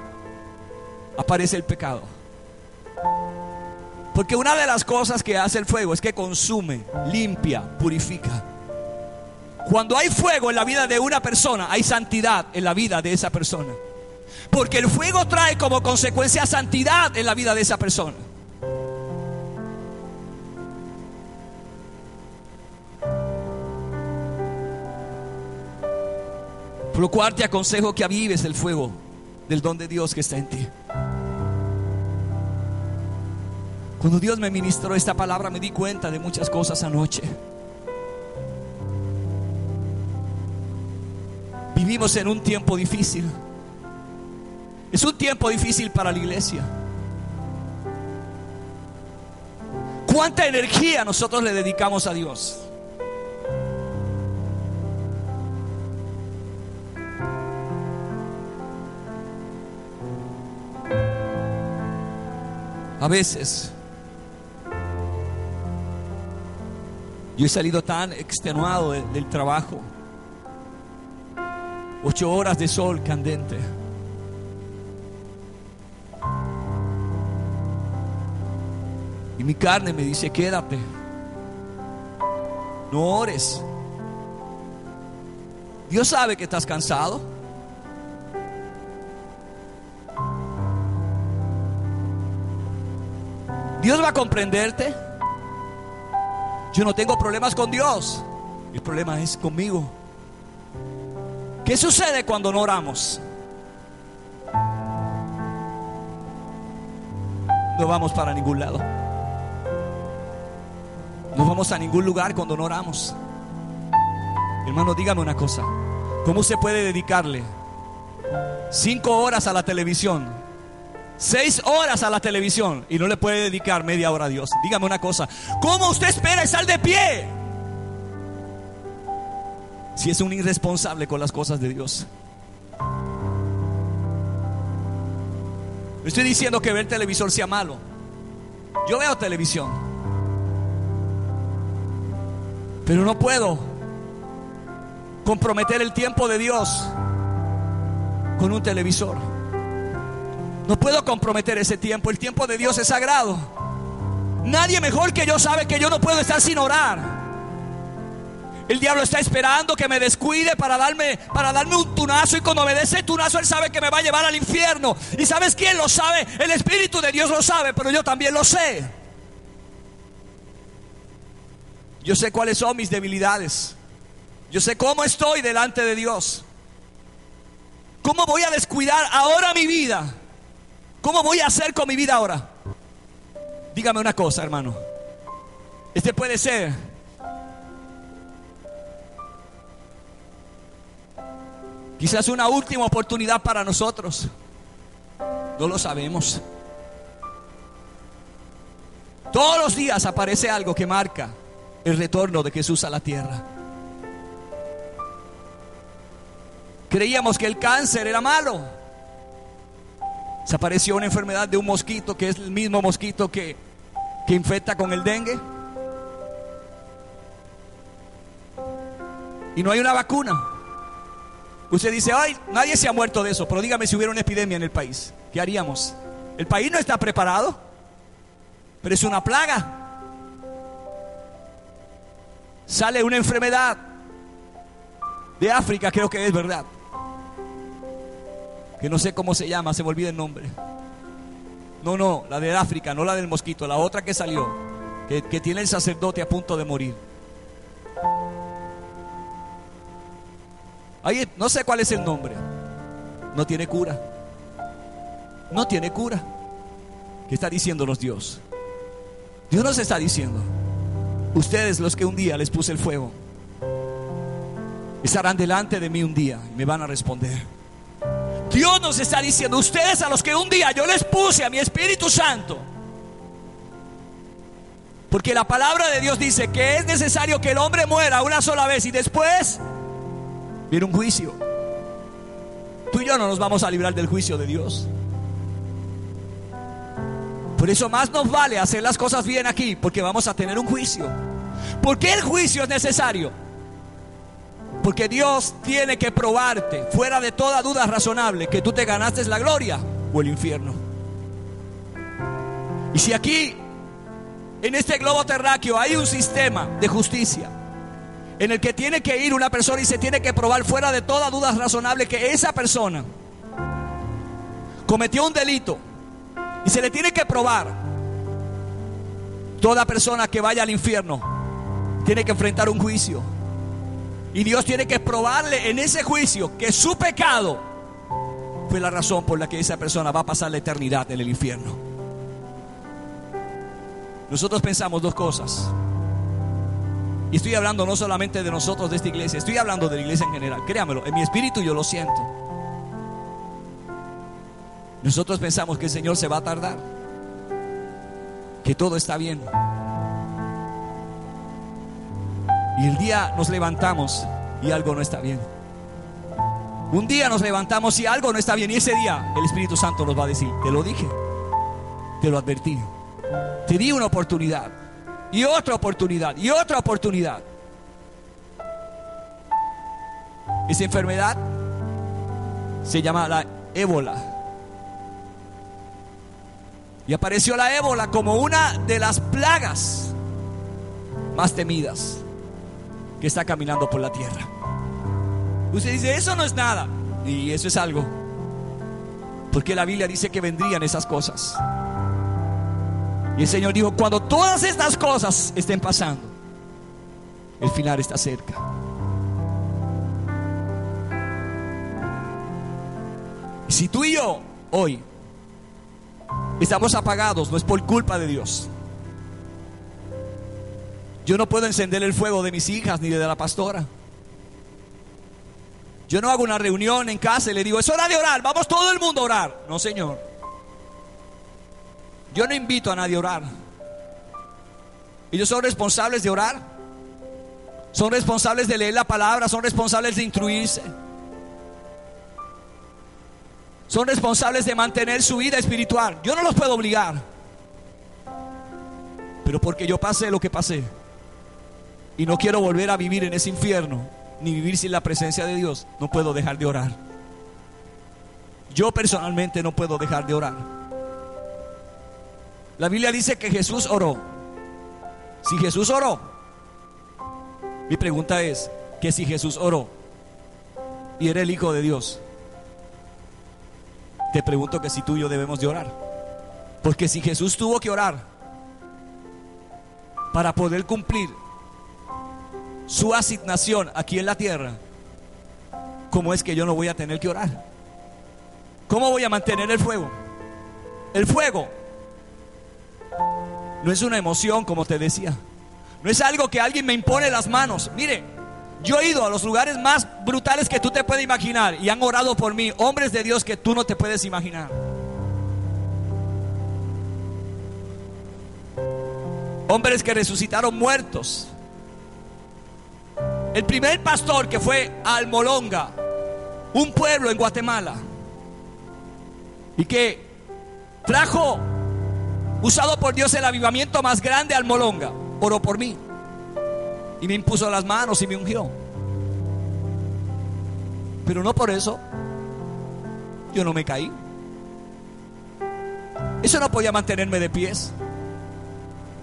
aparece el pecado? Porque una de las cosas que hace el fuego es que consume, limpia, purifica. Cuando hay fuego en la vida de una persona, hay santidad en la vida de esa persona. Porque el fuego trae como consecuencia santidad en la vida de esa persona. Por lo cual te aconsejo que avives el fuego del don de Dios que está en ti. Cuando Dios me ministró esta palabra, me di cuenta de muchas cosas anoche. Vivimos en un tiempo difícil. Es un tiempo difícil para la iglesia. ¿Cuánta energía nosotros le dedicamos a Dios? A veces yo he salido tan extenuado del trabajo, 8 horas de sol candente. Y mi carne me dice: quédate, no ores. Dios sabe que estás cansado. Dios va a comprenderte. Yo no tengo problemas con Dios, el problema es conmigo. ¿Qué sucede cuando no oramos? No vamos para ningún lado. No vamos a ningún lugar cuando no oramos. Hermano, dígame una cosa: ¿cómo se puede dedicarle 5 horas a la televisión, 6 horas a la televisión, y no le puede dedicar media hora a Dios? Dígame una cosa: ¿cómo usted espera estar de pie si es un irresponsable con las cosas de Dios? No estoy diciendo que ver televisor sea malo. Yo veo televisión, pero no puedo comprometer el tiempo de Dios con un televisor. No puedo comprometer ese tiempo. El tiempo de Dios es sagrado. Nadie mejor que yo sabe que yo no puedo estar sin orar. El diablo está esperando que me descuide para darme un tunazo, y cuando me dé ese tunazo, él sabe que me va a llevar al infierno. ¿Y sabes quién lo sabe? El Espíritu de Dios lo sabe, pero yo también lo sé. Yo sé cuáles son mis debilidades. Yo sé cómo estoy delante de Dios. ¿Cómo voy a descuidar ahora mi vida? ¿Cómo voy a hacer con mi vida ahora? Dígame una cosa, hermano. Este puede ser quizás una última oportunidad para nosotros. No lo sabemos. Todos los días aparece algo que marca el retorno de Jesús a la tierra. Creíamos que el cáncer era malo. Se apareció una enfermedad de un mosquito que es el mismo mosquito que infecta con el dengue. Y no hay una vacuna. Usted dice, ay, nadie se ha muerto de eso. Pero dígame si hubiera una epidemia en el país, ¿qué haríamos? El país no está preparado, pero es una plaga. Sale una enfermedad de África, creo que es verdad, que no sé cómo se llama, se me olvida el nombre. No, la de África, no la del mosquito, la otra que salió, que tiene el sacerdote a punto de morir. Ahí, no sé cuál es el nombre. No tiene cura. No tiene cura. ¿Qué está diciéndonos Dios? Dios nos está diciendo: ustedes, los que un día les puse el fuego, estarán delante de mí un día y me van a responder. Dios nos está diciendo: ustedes, a los que un día yo les puse a mi Espíritu Santo. Porque la palabra de Dios dice que es necesario que el hombre muera una sola vez y después viene un juicio. Tú y yo no nos vamos a librar del juicio de Dios. Por eso más nos vale hacer las cosas bien aquí, porque vamos a tener un juicio. ¿Por qué el juicio es necesario? Porque Dios tiene que probarte, fuera de toda duda razonable, que tú te ganaste la gloria o el infierno. Y si aquí, en este globo terráqueo, hay un sistema de justicia en el que tiene que ir una persona y se tiene que probar fuera de toda duda razonable que esa persona cometió un delito, y se le tiene que probar, toda persona que vaya al infierno tiene que enfrentar un juicio. Y Dios tiene que probarle en ese juicio que su pecado fue la razón por la que esa persona va a pasar la eternidad en el infierno. Nosotros pensamos dos cosas. Y estoy hablando no solamente de nosotros, de esta iglesia, estoy hablando de la iglesia en general. Créamelo, en mi espíritu yo lo siento. Nosotros pensamos que el Señor se va a tardar, que todo está bien. Y el día nos levantamos y algo no está bien. Un día nos levantamos y algo no está bien, y ese día el Espíritu Santo nos va a decir: te lo dije, te lo advertí, te di una oportunidad, y otra oportunidad, y otra oportunidad. Esa enfermedad se llama la ébola. Y apareció la ébola como una de las plagas más temidas que está caminando por la tierra. Usted dice: eso no es nada. Y eso es algo, porque la Biblia dice que vendrían esas cosas. Y el Señor dijo: cuando todas estas cosas estén pasando, el final está cerca. Y si tú y yo hoy estamos apagados, no es por culpa de Dios. Yo no puedo encender el fuego de mis hijas ni de la pastora. Yo no hago una reunión en casa y le digo: es hora de orar, vamos todo el mundo a orar. No, Señor. Yo no invito a nadie a orar. Ellos son responsables de orar, son responsables de leer la palabra, son responsables de instruirse, son responsables de mantener su vida espiritual. Yo no los puedo obligar. Pero porque yo pasé lo que pasé y no quiero volver a vivir en ese infierno, ni vivir sin la presencia de Dios, no puedo dejar de orar. Yo personalmente no puedo dejar de orar. La Biblia dice que Jesús oró. Si Jesús oró, mi pregunta es: que si Jesús oró y era el Hijo de Dios, te pregunto que si tú y yo debemos de orar. Porque si Jesús tuvo que orar para poder cumplir su asignación aquí en la tierra, ¿cómo es que yo no voy a tener que orar? ¿Cómo voy a mantener el fuego? El fuego no es una emoción, como te decía. No es algo que alguien me impone las manos. Mire, yo he ido a los lugares más brutales que tú te puedes imaginar y han orado por mí, hombres de Dios que tú no te puedes imaginar. Hombres que resucitaron muertos. El primer pastor que fue a Almolonga, un pueblo en Guatemala, y que trajo, usado por Dios, el avivamiento más grande a Almolonga, oró por mí y me impuso las manos y me ungió. Pero no por eso yo no me caí. Eso no podía mantenerme de pies.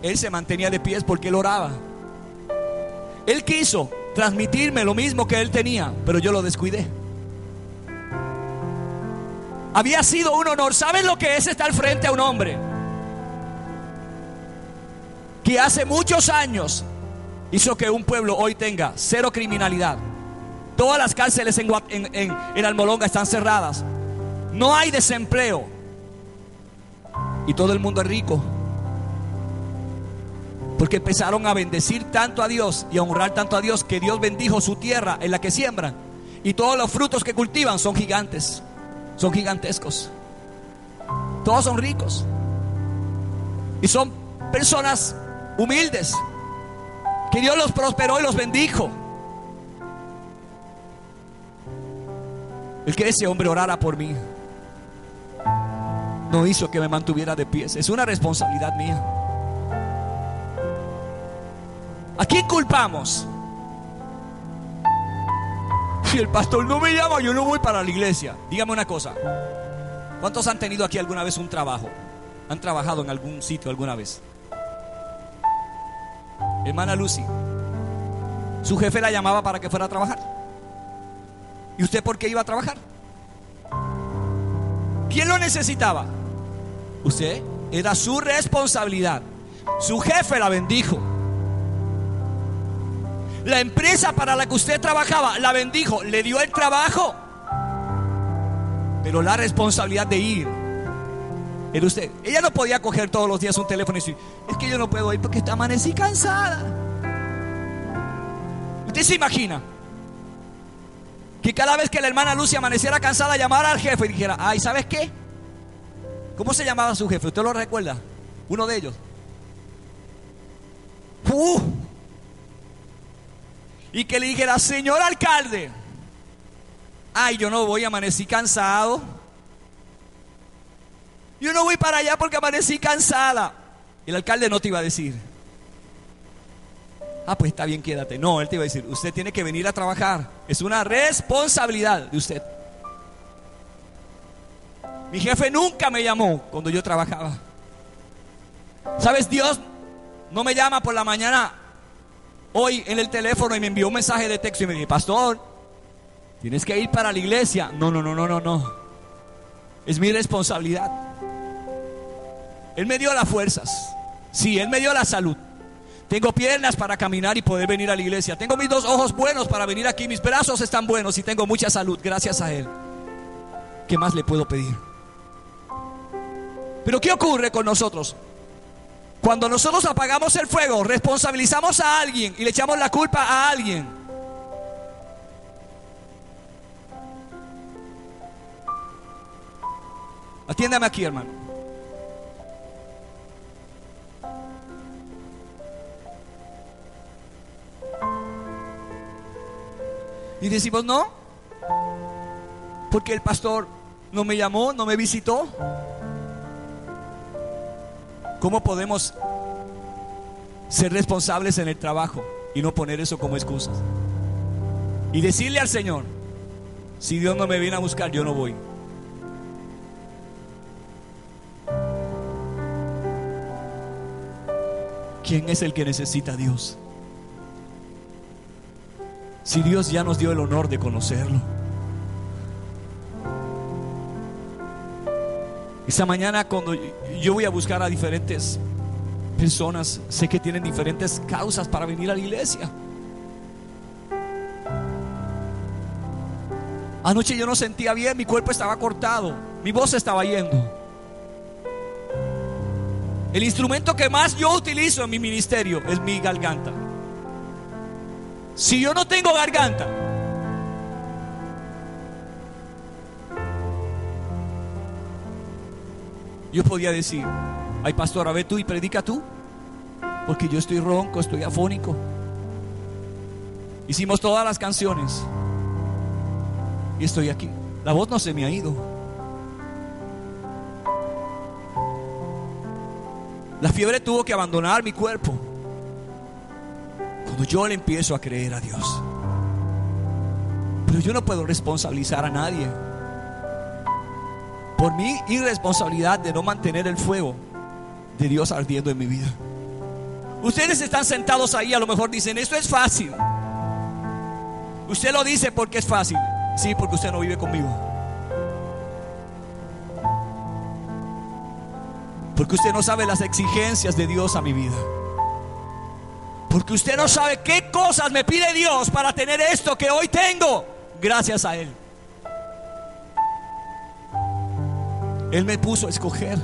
Él se mantenía de pies porque él oraba. Él quiso transmitirme lo mismo que él tenía, pero yo lo descuidé. Había sido un honor. ¿Saben lo que es estar frente a un hombre que hace muchos años hizo que un pueblo hoy tenga cero criminalidad? Todas las cárceles en Almolonga están cerradas. No hay desempleo. Y todo el mundo es rico. Porque empezaron a bendecir tanto a Dios y a honrar tanto a Dios, que Dios bendijo su tierra en la que siembran. Y todos los frutos que cultivan son gigantes. Son gigantescos. Todos son ricos. Y son personas humildes, que Dios los prosperó y los bendijo. El que ese hombre orara por mí no hizo que me mantuviera de pies. Es una responsabilidad mía. ¿A quién culpamos? Si el pastor no me llama, yo no voy para la iglesia. Dígame una cosa: ¿cuántos han tenido aquí alguna vez un trabajo? ¿Han trabajado en algún sitio alguna vez? Hermana Lucy, su jefe la llamaba para que fuera a trabajar. ¿Y usted por qué iba a trabajar? ¿Quién lo necesitaba? Usted. Era su responsabilidad. Su jefe la bendijo. La empresa para la que usted trabajaba la bendijo, le dio el trabajo, pero la responsabilidad de ir era usted. Ella no podía coger todos los días un teléfono y decir: es que yo no puedo ir porque amanecí cansada. ¿Usted se imagina que cada vez que la hermana Lucy amaneciera cansada, llamara al jefe y dijera: ay, ¿sabes qué? ¿Cómo se llamaba su jefe? ¿Usted lo recuerda? Uno de ellos. Y que le dijera: señor alcalde, ay, yo no voy, amanecí cansado. Yo no voy para allá porque amanecí cansada. El alcalde no te iba a decir: ah, pues está bien, quédate. No, él te iba a decir: usted tiene que venir a trabajar. Es una responsabilidad de usted. Mi jefe nunca me llamó cuando yo trabajaba. ¿Sabes? Dios no me llama por la mañana hoy en el teléfono y me envió un mensaje de texto y me dice: pastor, tienes que ir para la iglesia. No. Es mi responsabilidad. Él me dio las fuerzas. Sí, Él me dio la salud. Tengo piernas para caminar y poder venir a la iglesia. Tengo mis dos ojos buenos para venir aquí. Mis brazos están buenos y tengo mucha salud gracias a Él. ¿Qué más le puedo pedir? Pero ¿qué ocurre con nosotros? Cuando nosotros apagamos el fuego, responsabilizamos a alguien y le echamos la culpa a alguien. Atiéndame aquí, hermano. Y decimos: no, porque el pastor no me llamó, no me visitó. ¿Cómo podemos ser responsables en el trabajo y no poner eso como excusas? Y decirle al Señor: si Dios no me viene a buscar, yo no voy. ¿Quién es el que necesita a Dios? Si Dios ya nos dio el honor de conocerlo. Esta mañana, cuando yo voy a buscar a diferentes personas, sé que tienen diferentes causas para venir a la iglesia. Anoche yo no sentía bien, mi cuerpo estaba cortado, mi voz estaba yendo. El instrumento que más yo utilizo en mi ministerio es mi garganta. Si yo no tengo garganta, yo podía decir: ay, pastora, ve tú y predica tú, porque yo estoy ronco, estoy afónico. Hicimos todas las canciones y estoy aquí. La voz no se me ha ido. La fiebre tuvo que abandonar mi cuerpo cuando yo le empiezo a creer a Dios. Pero yo no puedo responsabilizar a nadie por mi irresponsabilidad de no mantener el fuego de Dios ardiendo en mi vida. Ustedes están sentados ahí, a lo mejor dicen: esto es fácil. Usted lo dice porque es fácil. Sí, porque usted no vive conmigo. Porque usted no sabe las exigencias de Dios a mi vida. Porque usted no sabe qué cosas me pide Dios para tener esto que hoy tengo, gracias a Él. Él me puso a escoger.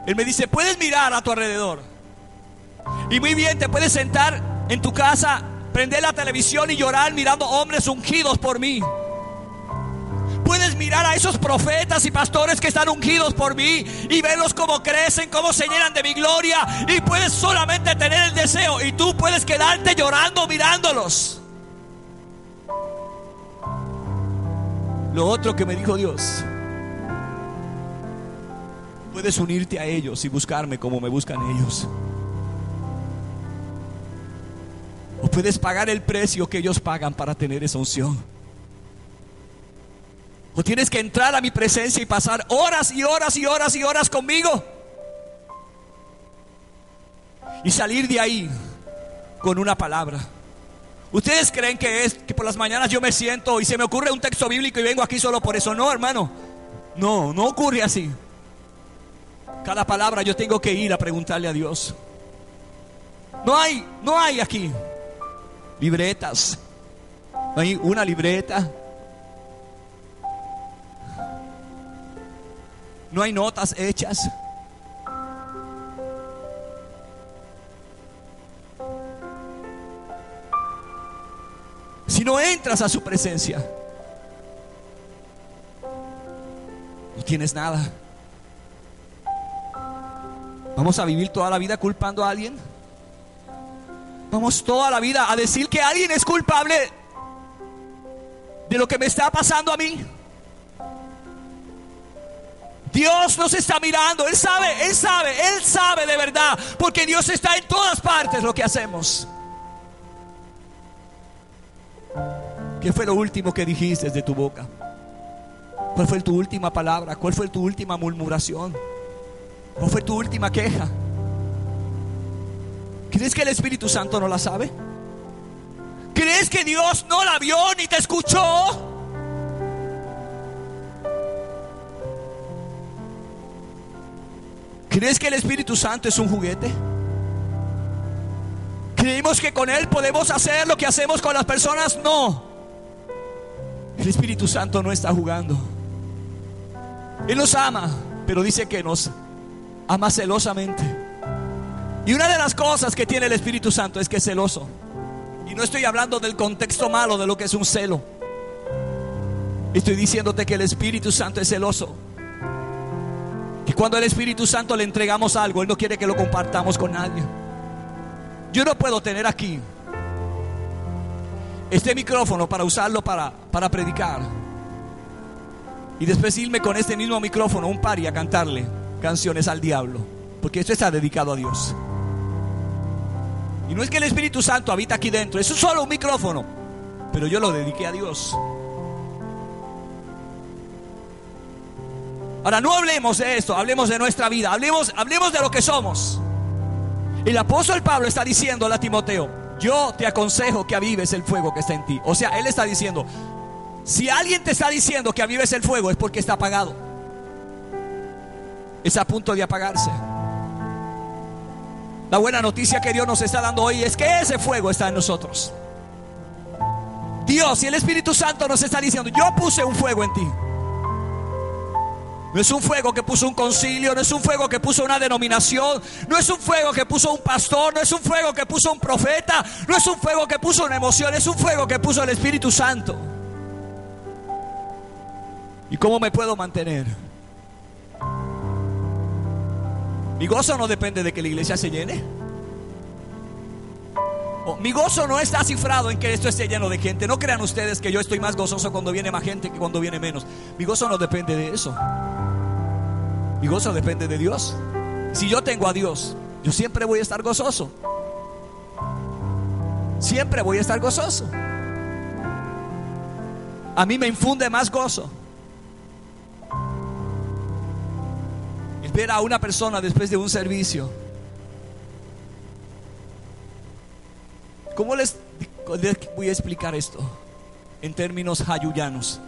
Él me dice: puedes mirar a tu alrededor. Y muy bien, te puedes sentar en tu casa, prender la televisión y llorar mirando hombres ungidos por mí. Puedes mirar a esos profetas y pastores que están ungidos por mí y verlos cómo crecen, cómo se llenan de mi gloria. Y puedes solamente tener el deseo, y tú puedes quedarte llorando mirándolos. Lo otro que me dijo Dios: puedes unirte a ellos y buscarme como me buscan ellos. O puedes pagar el precio que ellos pagan para tener esa unción. O tienes que entrar a mi presencia y pasar horas y horas y horas y horas conmigo, y salir de ahí con una palabra. ¿Ustedes creen que es que por las mañanas yo me siento y se me ocurre un texto bíblico y vengo aquí solo por eso? No, hermano. No, no ocurre así. Cada palabra yo tengo que ir a preguntarle a Dios. No hay aquí libretas. No hay una libreta. No hay notas hechas. Si no entras a su presencia, no tienes nada. ¿Vamos a vivir toda la vida culpando a alguien? ¿Vamos toda la vida a decir que alguien es culpable de lo que me está pasando a mí? Dios nos está mirando. Él sabe de verdad, porque Dios está en todas partes lo que hacemos. ¿Qué fue lo último que dijiste de tu boca? ¿Cuál fue tu última palabra? ¿Cuál fue tu última murmuración? ¿Cuál fue tu última queja? ¿Crees que el Espíritu Santo no la sabe? ¿Crees que Dios no la vio ni te escuchó? ¿Crees que el Espíritu Santo es un juguete? ¿Creemos que con Él podemos hacer lo que hacemos con las personas? No. El Espíritu Santo no está jugando. Él nos ama, pero dice que nos ama celosamente. Y una de las cosas que tiene el Espíritu Santo es que es celoso. Y no estoy hablando del contexto malo de lo que es un celo. Estoy diciéndote que el Espíritu Santo es celoso. Y cuando al Espíritu Santo le entregamos algo, Él no quiere que lo compartamos con nadie. Yo no puedo tener aquí este micrófono para usarlo para predicar y después irme con este mismo micrófono a un party a cantarle canciones al diablo, porque esto está dedicado a Dios. Y no es que el Espíritu Santo habita aquí dentro, eso es solo un micrófono, pero yo lo dediqué a Dios. Ahora no hablemos de esto, hablemos de nuestra vida, hablemos de lo que somos. El apóstol Pablo está diciendo a Timoteo: yo te aconsejo que avives el fuego que está en ti. O sea, él está diciendo, si alguien te está diciendo que avives el fuego, es porque está apagado, está a punto de apagarse. La buena noticia que Dios nos está dando hoy es que ese fuego está en nosotros. Dios y el Espíritu Santo nos está diciendo: yo puse un fuego en ti. No es un fuego que puso un concilio, no es un fuego que puso una denominación, no es un fuego que puso un pastor, no es un fuego que puso un profeta, no es un fuego que puso una emoción, es un fuego que puso el Espíritu Santo. ¿Y cómo me puedo mantener? Mi gozo no depende de que la iglesia se llene. Mi gozo no está cifrado en que esto esté lleno de gente. No crean ustedes que yo estoy más gozoso cuando viene más gente que cuando viene menos. Mi gozo no depende de eso. Mi gozo depende de Dios. Si yo tengo a Dios, yo siempre voy a estar gozoso. Siempre voy a estar gozoso. A mí me infunde más gozo el ver a una persona después de un servicio. ¿Cómo les voy a explicar esto en términos hayuyanos?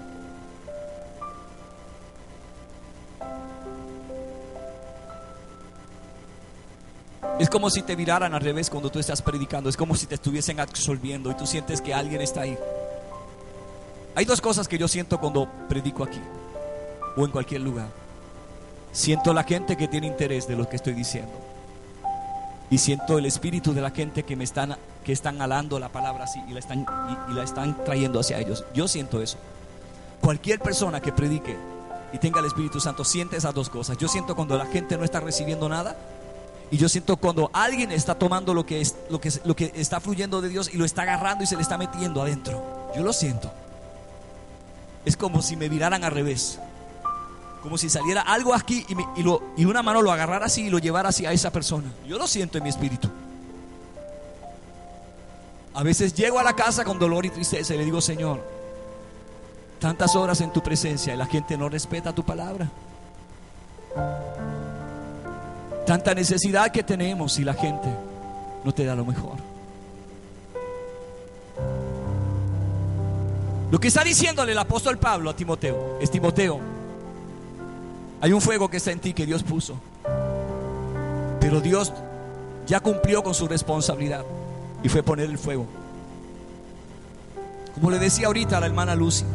Es como si te miraran al revés cuando tú estás predicando. Es como si te estuviesen absolviendo y tú sientes que alguien está ahí. Hay dos cosas que yo siento cuando predico aquí o en cualquier lugar. Siento la gente que tiene interés de lo que estoy diciendo, y siento el espíritu de la gente que están alando la palabra así y la están trayendo hacia ellos. Yo siento eso. Cualquier persona que predique y tenga el Espíritu Santo siente esas dos cosas. Yo siento cuando la gente no está recibiendo nada, y yo siento cuando alguien está tomando lo que está fluyendo de Dios y lo está agarrando y se le está metiendo adentro. Yo lo siento. Es como si me miraran al revés, como si saliera algo aquí y una mano lo agarrara así y lo llevara hacia esa persona. Yo lo siento en mi espíritu. A veces llego a la casa con dolor y tristeza y le digo: Señor, tantas horas en tu presencia y la gente no respeta tu palabra. Tanta necesidad que tenemos y la gente no te da lo mejor. Lo que está diciéndole el apóstol Pablo a Timoteo es: Timoteo, hay un fuego que está en ti que Dios puso, pero Dios ya cumplió con su responsabilidad y fue poner el fuego. Como le decía ahorita a la hermana Lucy,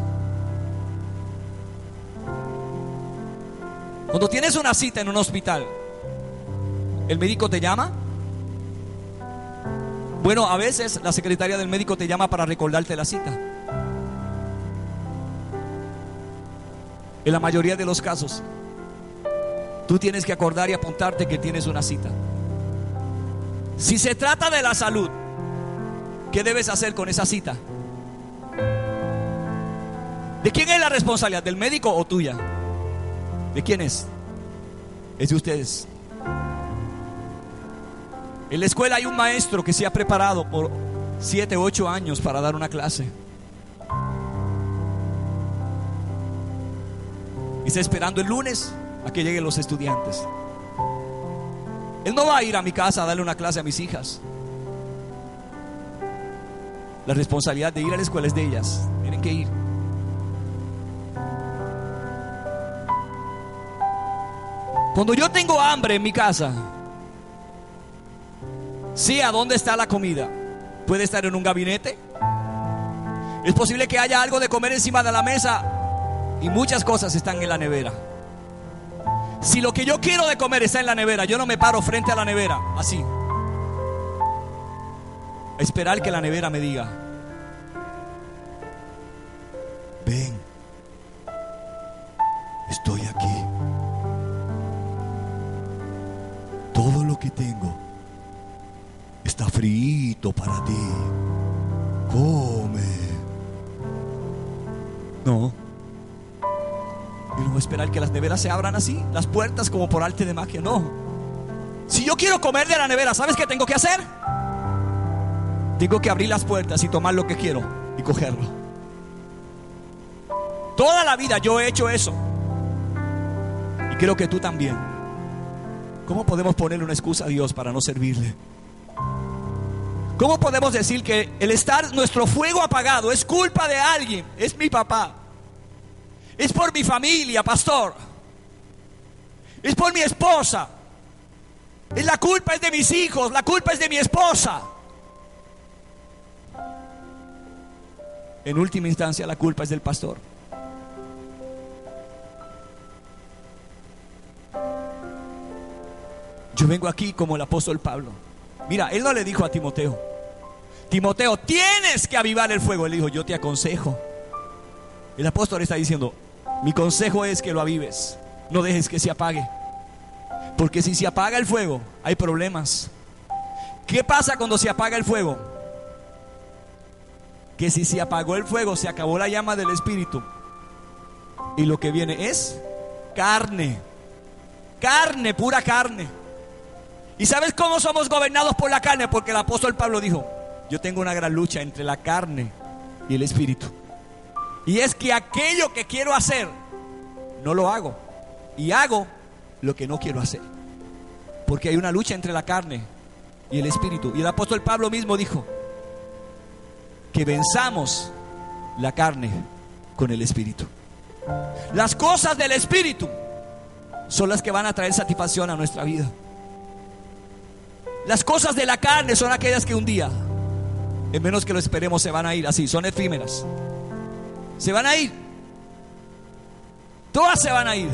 cuando tienes una cita en un hospital, ¿el médico te llama? Bueno, a veces la secretaria del médico te llama para recordarte la cita. En la mayoría de los casos, tú tienes que acordar y apuntarte que tienes una cita. Si se trata de la salud, ¿qué debes hacer con esa cita? ¿De quién es la responsabilidad? ¿Del médico o tuya? ¿De quién es? Es de ustedes. En la escuela hay un maestro que se ha preparado por 7 u 8 años para dar una clase. Y está esperando el lunes a que lleguen los estudiantes. Él no va a ir a mi casa a darle una clase a mis hijas. La responsabilidad de ir a la escuela es de ellas. Tienen que ir. Cuando yo tengo hambre en mi casa, sé a dónde está la comida. Puede estar en un gabinete. Es posible que haya algo de comer encima de la mesa y muchas cosas están en la nevera. Si lo que yo quiero de comer está en la nevera, yo no me paro frente a la nevera así a esperar que la nevera me diga: ven, estoy aquí. Todo lo que tengo está frito para ti. Come. No. Y no voy a esperar que las neveras se abran así, las puertas como por arte de magia. No. Si yo quiero comer de la nevera, ¿sabes qué tengo que hacer? Tengo que abrir las puertas y tomar lo que quiero y cogerlo. Toda la vida yo he hecho eso, y creo que tú también. ¿Cómo podemos ponerle una excusa a Dios para no servirle? ¿Cómo podemos decir que el estar nuestro fuego apagado es culpa de alguien? Es mi papá, es por mi familia, pastor, es por mi esposa, la culpa es de mis hijos, la culpa es de mi esposa. en última instancia la culpa es del pastor. Yo vengo aquí como el apóstol Pablo. Mira, él no le dijo a Timoteo: Timoteo, tienes que avivar el fuego. Él dijo: yo te aconsejo. El apóstol está diciendo: mi consejo es que lo avives, no dejes que se apague. Porque si se apaga el fuego, hay problemas. ¿Qué pasa cuando se apaga el fuego? Que si se apagó el fuego, se acabó la llama del Espíritu, y lo que viene es carne. Carne, pura carne. ¿Y sabes cómo somos gobernados por la carne? Porque el apóstol Pablo dijo: yo tengo una gran lucha entre la carne y el Espíritu. Y es que aquello que quiero hacer, no lo hago. Y hago lo que no quiero hacer. Porque hay una lucha entre la carne y el Espíritu. Y el apóstol Pablo mismo dijo que venzamos la carne con el Espíritu. Las cosas del Espíritu son las que van a traer satisfacción a nuestra vida. Las cosas de la carne son aquellas que un día, en menos que lo esperemos, se van a ir así, son efímeras. Se van a ir. Todas se van a ir.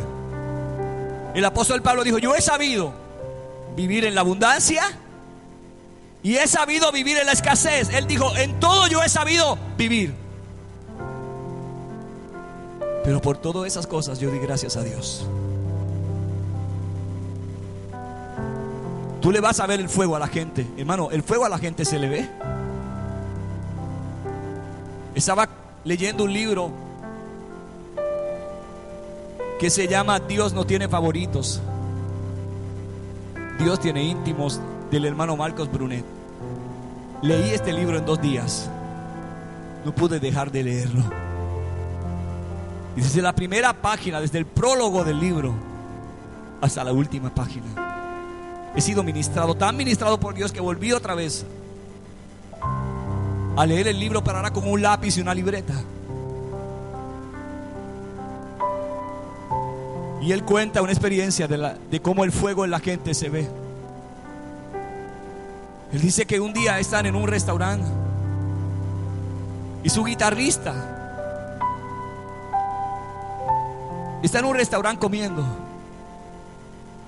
El apóstol Pablo dijo: yo he sabido vivir en la abundancia y he sabido vivir en la escasez. Él dijo: en todo yo he sabido vivir. Pero por todas esas cosas yo di gracias a Dios. Tú le vas a ver el fuego a la gente, hermano. El fuego a la gente se le ve. Estaba leyendo un libro que se llama Dios no tiene favoritos, Dios tiene íntimos, del hermano Marcos Brunet. Leí este libro en 2 días. No pude dejar de leerlo. Y desde la primera página, desde el prólogo del libro hasta la última página, he sido ministrado, tan ministrado por Dios, que volví otra vez a leer el libro, pero ahora con un lápiz y una libreta. Y él cuenta una experiencia de cómo el fuego en la gente se ve. Él dice que un día están en un restaurante y su guitarrista está en un restaurante comiendo.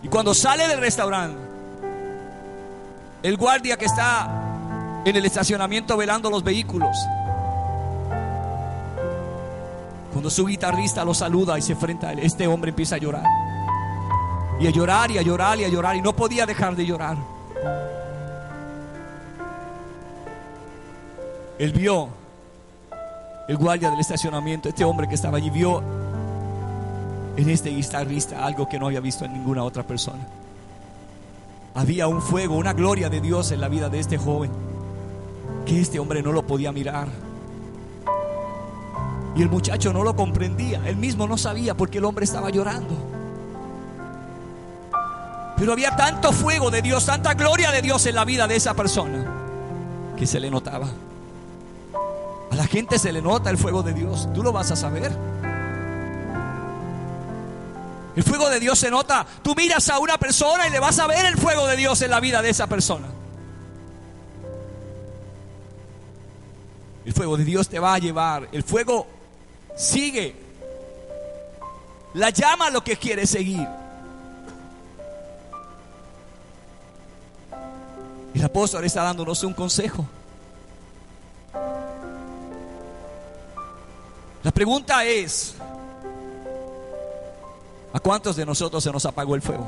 Y cuando sale del restaurante, el guardia que está en el estacionamiento velando los vehículos, cuando su guitarrista lo saluda y se enfrenta a él, este hombre empieza a llorar. Y a llorar y a llorar y a llorar, y no podía dejar de llorar. Él vio, el guardia del estacionamiento, este hombre que estaba allí, vio en este guitarrista algo que no había visto en ninguna otra persona. Había un fuego, una gloria de Dios en la vida de este joven, que este hombre no lo podía mirar. Y el muchacho no lo comprendía. Él mismo no sabía por qué el hombre estaba llorando. Pero había tanto fuego de Dios, tanta gloria de Dios en la vida de esa persona, que se le notaba. A la gente se le nota el fuego de Dios. Tú lo vas a saber. El fuego de Dios se nota. Tú miras a una persona y le vas a ver el fuego de Dios en la vida de esa persona. El fuego de Dios te va a llevar. El fuego sigue. La llama lo que quiere seguir. Y el apóstol está dándonos un consejo. La pregunta es: ¿a cuántos de nosotros se nos apagó el fuego?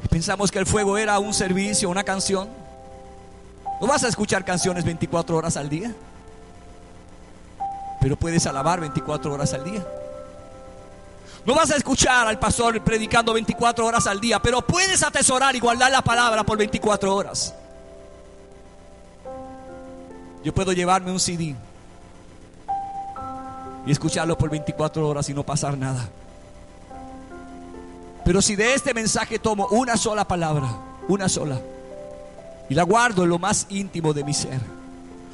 Y pensamos que el fuego era un servicio, una canción. No vas a escuchar canciones 24 horas al día, pero puedes alabar 24 horas al día. No vas a escuchar al pastor predicando 24 horas al día, pero puedes atesorar y guardar la palabra por 24 horas. Yo puedo llevarme un CD y escucharlo por 24 horas y no pasar nada. Pero si de este mensaje tomo una sola palabra, una sola, y la guardo en lo más íntimo de mi ser,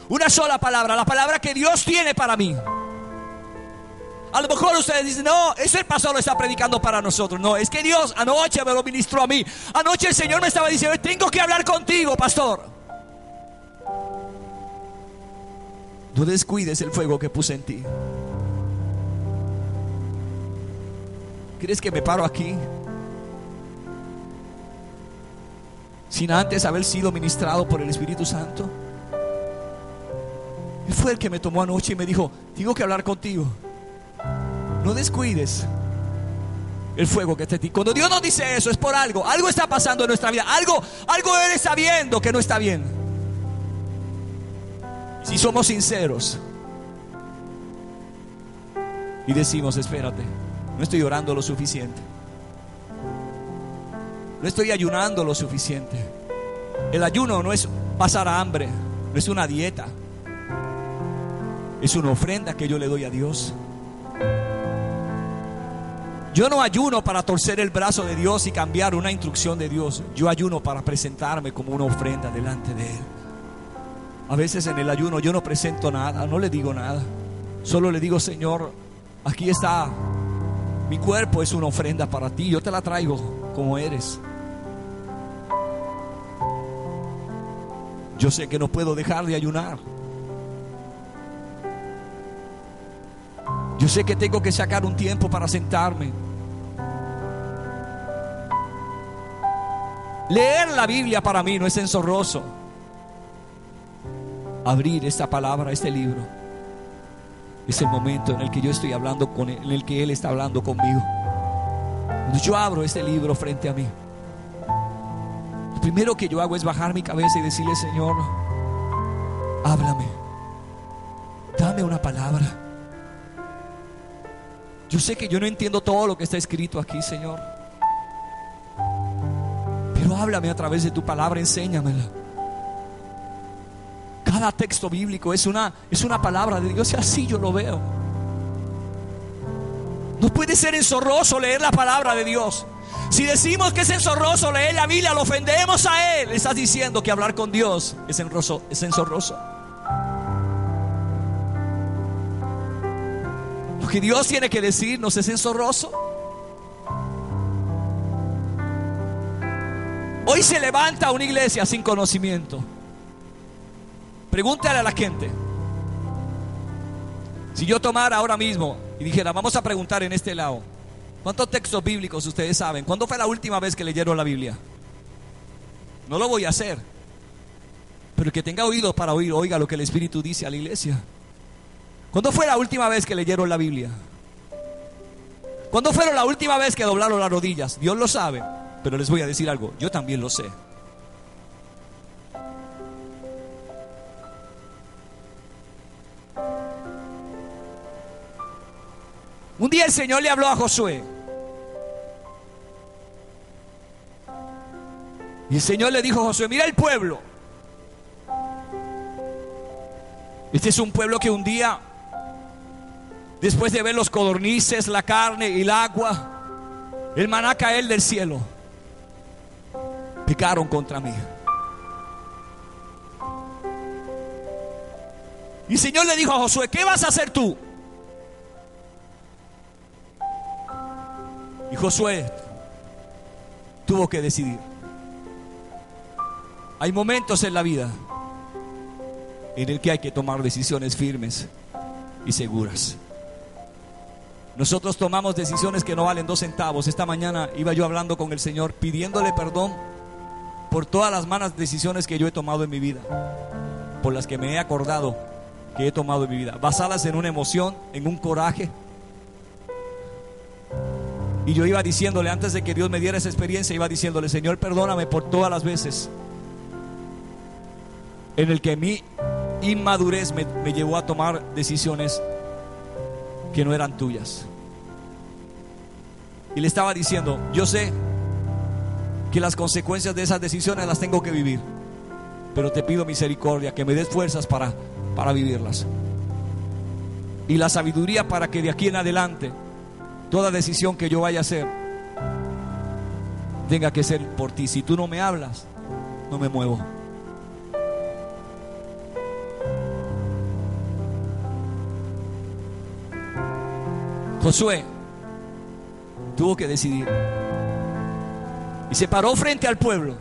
una sola palabra, la palabra que Dios tiene para mí. A lo mejor ustedes dicen: no, eso el pastor lo está predicando para nosotros. No, es que Dios anoche me lo ministró a mí. Anoche el Señor me estaba diciendo: tengo que hablar contigo, pastor. No descuides el fuego que puse en ti. ¿Crees que me paro aquí sin antes haber sido ministrado por el Espíritu Santo? Él fue el que me tomó anoche y me dijo: tengo que hablar contigo. No descuides el fuego que está en ti. Cuando Dios nos dice eso es por algo. Algo está pasando en nuestra vida. Algo Él está viendo que no está bien. Si somos sinceros y decimos: espérate, no estoy orando lo suficiente, no estoy ayunando lo suficiente. El ayuno no es pasar hambre, no es una dieta, es una ofrenda que yo le doy a Dios. Yo no ayuno para torcer el brazo de Dios y cambiar una instrucción de Dios. Yo ayuno para presentarme como una ofrenda delante de Él. A veces en el ayuno yo no presento nada, no le digo nada. Solo le digo: Señor, aquí está, mi cuerpo es una ofrenda para ti. Yo te la traigo como eres. Yo sé que no puedo dejar de ayunar. Yo sé que tengo que sacar un tiempo para sentarme. Leer la Biblia para mí no es engorroso. Abrir esta palabra, este libro, es el momento en el que yo estoy hablando con Él, en el que Él está hablando conmigo. Cuando yo abro este libro frente a mí, lo primero que yo hago es bajar mi cabeza y decirle: Señor, háblame, dame una palabra. Yo sé que yo no entiendo todo lo que está escrito aquí, Señor, pero háblame a través de tu palabra, enséñamela. Cada texto bíblico es una palabra de Dios, y así yo lo veo. No puede ser engorroso leer la palabra de Dios. Si decimos que es engorroso leer la Biblia, lo ofendemos a Él. Estás diciendo que hablar con Dios es engorroso. Lo que Dios tiene que decirnos es engorroso. Hoy se levanta una iglesia sin conocimiento. Pregúntale a la gente. Si yo tomara ahora mismo y dijera: vamos a preguntar en este lado, ¿cuántos textos bíblicos ustedes saben? ¿Cuándo fue la última vez que leyeron la Biblia? No lo voy a hacer, pero el que tenga oídos para oír, oiga lo que el Espíritu dice a la iglesia. ¿Cuándo fue la última vez que leyeron la Biblia? ¿Cuándo fue la última vez que doblaron las rodillas? Dios lo sabe, pero les voy a decir algo: yo también lo sé. Un día el Señor le habló a Josué, y el Señor le dijo a Josué: mira el pueblo. Este es un pueblo que un día, después de ver los codornices, la carne y el agua, el maná caer del cielo, pecaron contra mí. Y el Señor le dijo a Josué: ¿qué vas a hacer tú? Y Josué tuvo que decidir. Hay momentos en la vida en el que hay que tomar decisiones firmes y seguras. Nosotros tomamos decisiones que no valen 2 centavos. Esta mañana iba yo hablando con el Señor, pidiéndole perdón por todas las malas decisiones que yo he tomado en mi vida, por las que me he acordado que he tomado en mi vida, basadas en una emoción, en un coraje. Y yo iba diciéndole, antes de que Dios me diera esa experiencia, iba diciéndole: Señor, perdóname por todas las veces en el que mi inmadurez me llevó a tomar decisiones que no eran tuyas. Y le estaba diciendo: yo sé que las consecuencias de esas decisiones las tengo que vivir, pero te pido misericordia, que me des fuerzas para vivirlas, y la sabiduría para que de aquí en adelante toda decisión que yo vaya a hacer tenga que ser por ti. Si tú no me hablas, no me muevo. Josué tuvo que decidir y se paró frente al pueblo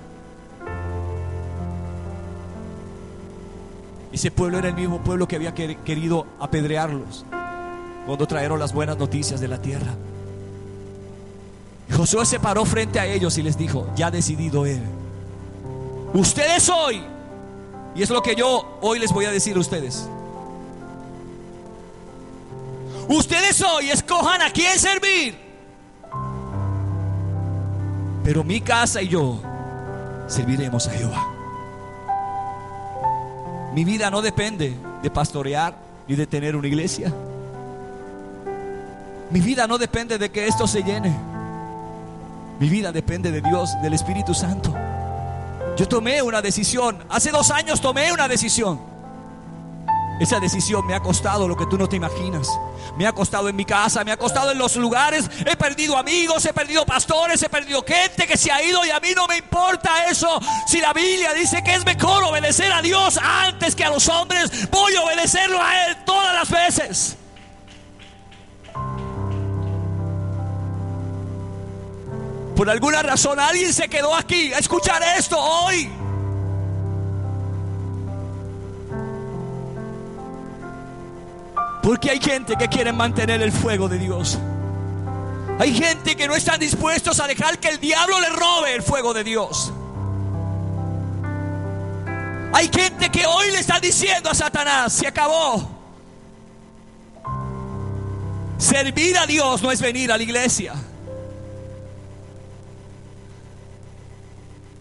Ese pueblo era el mismo pueblo que había querido apedrearlos cuando trajeron las buenas noticias de la tierra. Y Josué se paró frente a ellos y les dijo: ya ha decidido él. Ustedes hoy, y es lo que yo hoy les voy a decir a ustedes, ustedes hoy escojan a quién servir, pero mi casa y yo serviremos a Jehová. Mi vida no depende de pastorear ni de tener una iglesia. Mi vida no depende de que esto se llene. Mi vida depende de Dios, del Espíritu Santo. Yo tomé una decisión. Hace 2 años tomé una decisión. Esa decisión me ha costado lo que tú no te imaginas. Me ha costado en mi casa, me ha costado en los lugares. He perdido amigos, he perdido pastores, he perdido gente que se ha ido, y a mí no me importa eso. Si la Biblia dice que es mejor obedecer a Dios antes que a los hombres, voy a obedecerlo a Él todas las veces. Por alguna razón alguien se quedó aquí a escuchar esto hoy. Porque hay gente que quiere mantener el fuego de Dios. Hay gente que no están dispuestos a dejar que el diablo le robe el fuego de Dios. Hay gente que hoy le está diciendo a Satanás: se acabó. Servir a Dios no es venir a la iglesia.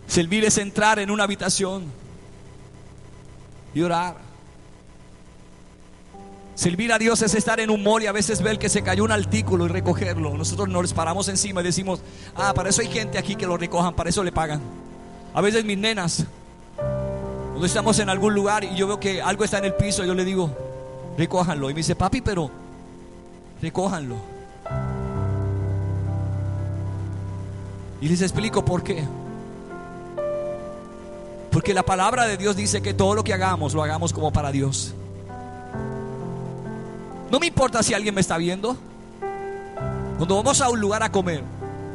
Servir es entrar en una habitación y orar. Servir a Dios es estar en un mall y a veces ver que se cayó un artículo y recogerlo. Nosotros nos paramos encima y decimos: ah, para eso hay gente aquí que lo recojan, para eso le pagan. A veces mis nenas, cuando estamos en algún lugar y yo veo que algo está en el piso, yo le digo: recójanlo. Y me dice: papi, pero recójanlo. Y les explico por qué. Porque la palabra de Dios dice que todo lo que hagamos, lo hagamos como para Dios. No me importa si alguien me está viendo. Cuando vamos a un lugar a comer,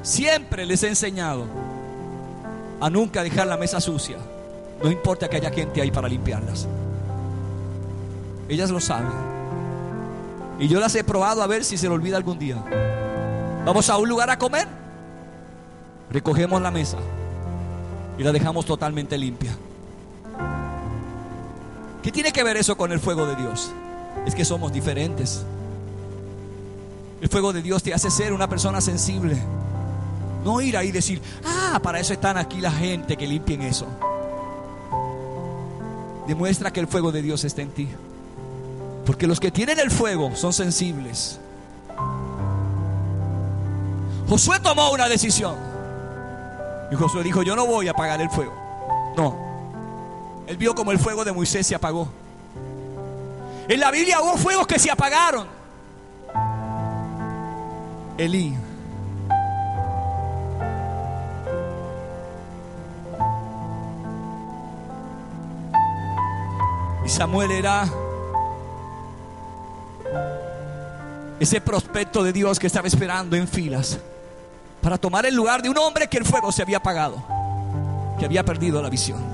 siempre les he enseñado a nunca dejar la mesa sucia. No importa que haya gente ahí para limpiarlas. Ellas lo saben. Y yo las he probado a ver si se lo olvida algún día. Vamos a un lugar a comer, recogemos la mesa y la dejamos totalmente limpia. ¿Qué tiene que ver eso con el fuego de Dios? Es que somos diferentes. El fuego de Dios te hace ser una persona sensible. No ir ahí y decir: ah, para eso están aquí la gente que limpien eso. Demuestra que el fuego de Dios está en ti. Porque los que tienen el fuego son sensibles. Josué tomó una decisión. Y Josué dijo: yo no voy a apagar el fuego. No. Él vio como el fuego de Moisés se apagó. En la Biblia hubo fuegos que se apagaron. Elí. Y Samuel era ese prospecto de Dios que estaba esperando en filas para tomar el lugar de un hombre que el fuego se había apagado, que había perdido la visión.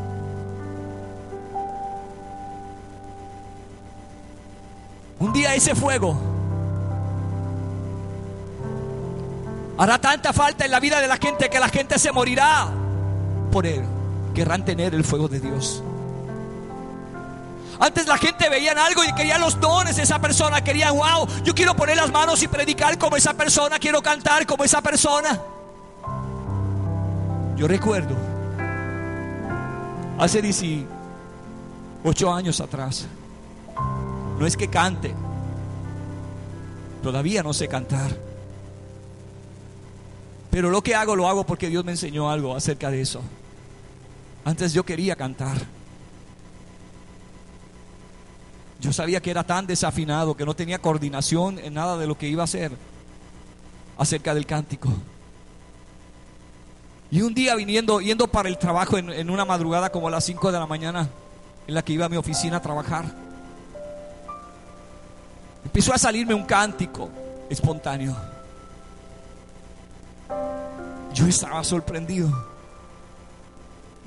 Un día ese fuego hará tanta falta en la vida de la gente que la gente se morirá por él. Querrán tener el fuego de Dios. Antes la gente veía algo y querían los dones de esa persona. Querían: wow, yo quiero poner las manos y predicar como esa persona, quiero cantar como esa persona. Yo recuerdo hace 18 años atrás. No es que cante, todavía no sé cantar, pero lo que hago, lo hago porque Dios me enseñó algo acerca de eso. Antes yo quería cantar. Yo sabía que era tan desafinado que no tenía coordinación en nada de lo que iba a hacer acerca del cántico. Y un día yendo para el trabajo en una madrugada como a las 5 de la mañana, en la que iba a mi oficina a trabajar, empezó a salirme un cántico espontáneo. Yo estaba sorprendido.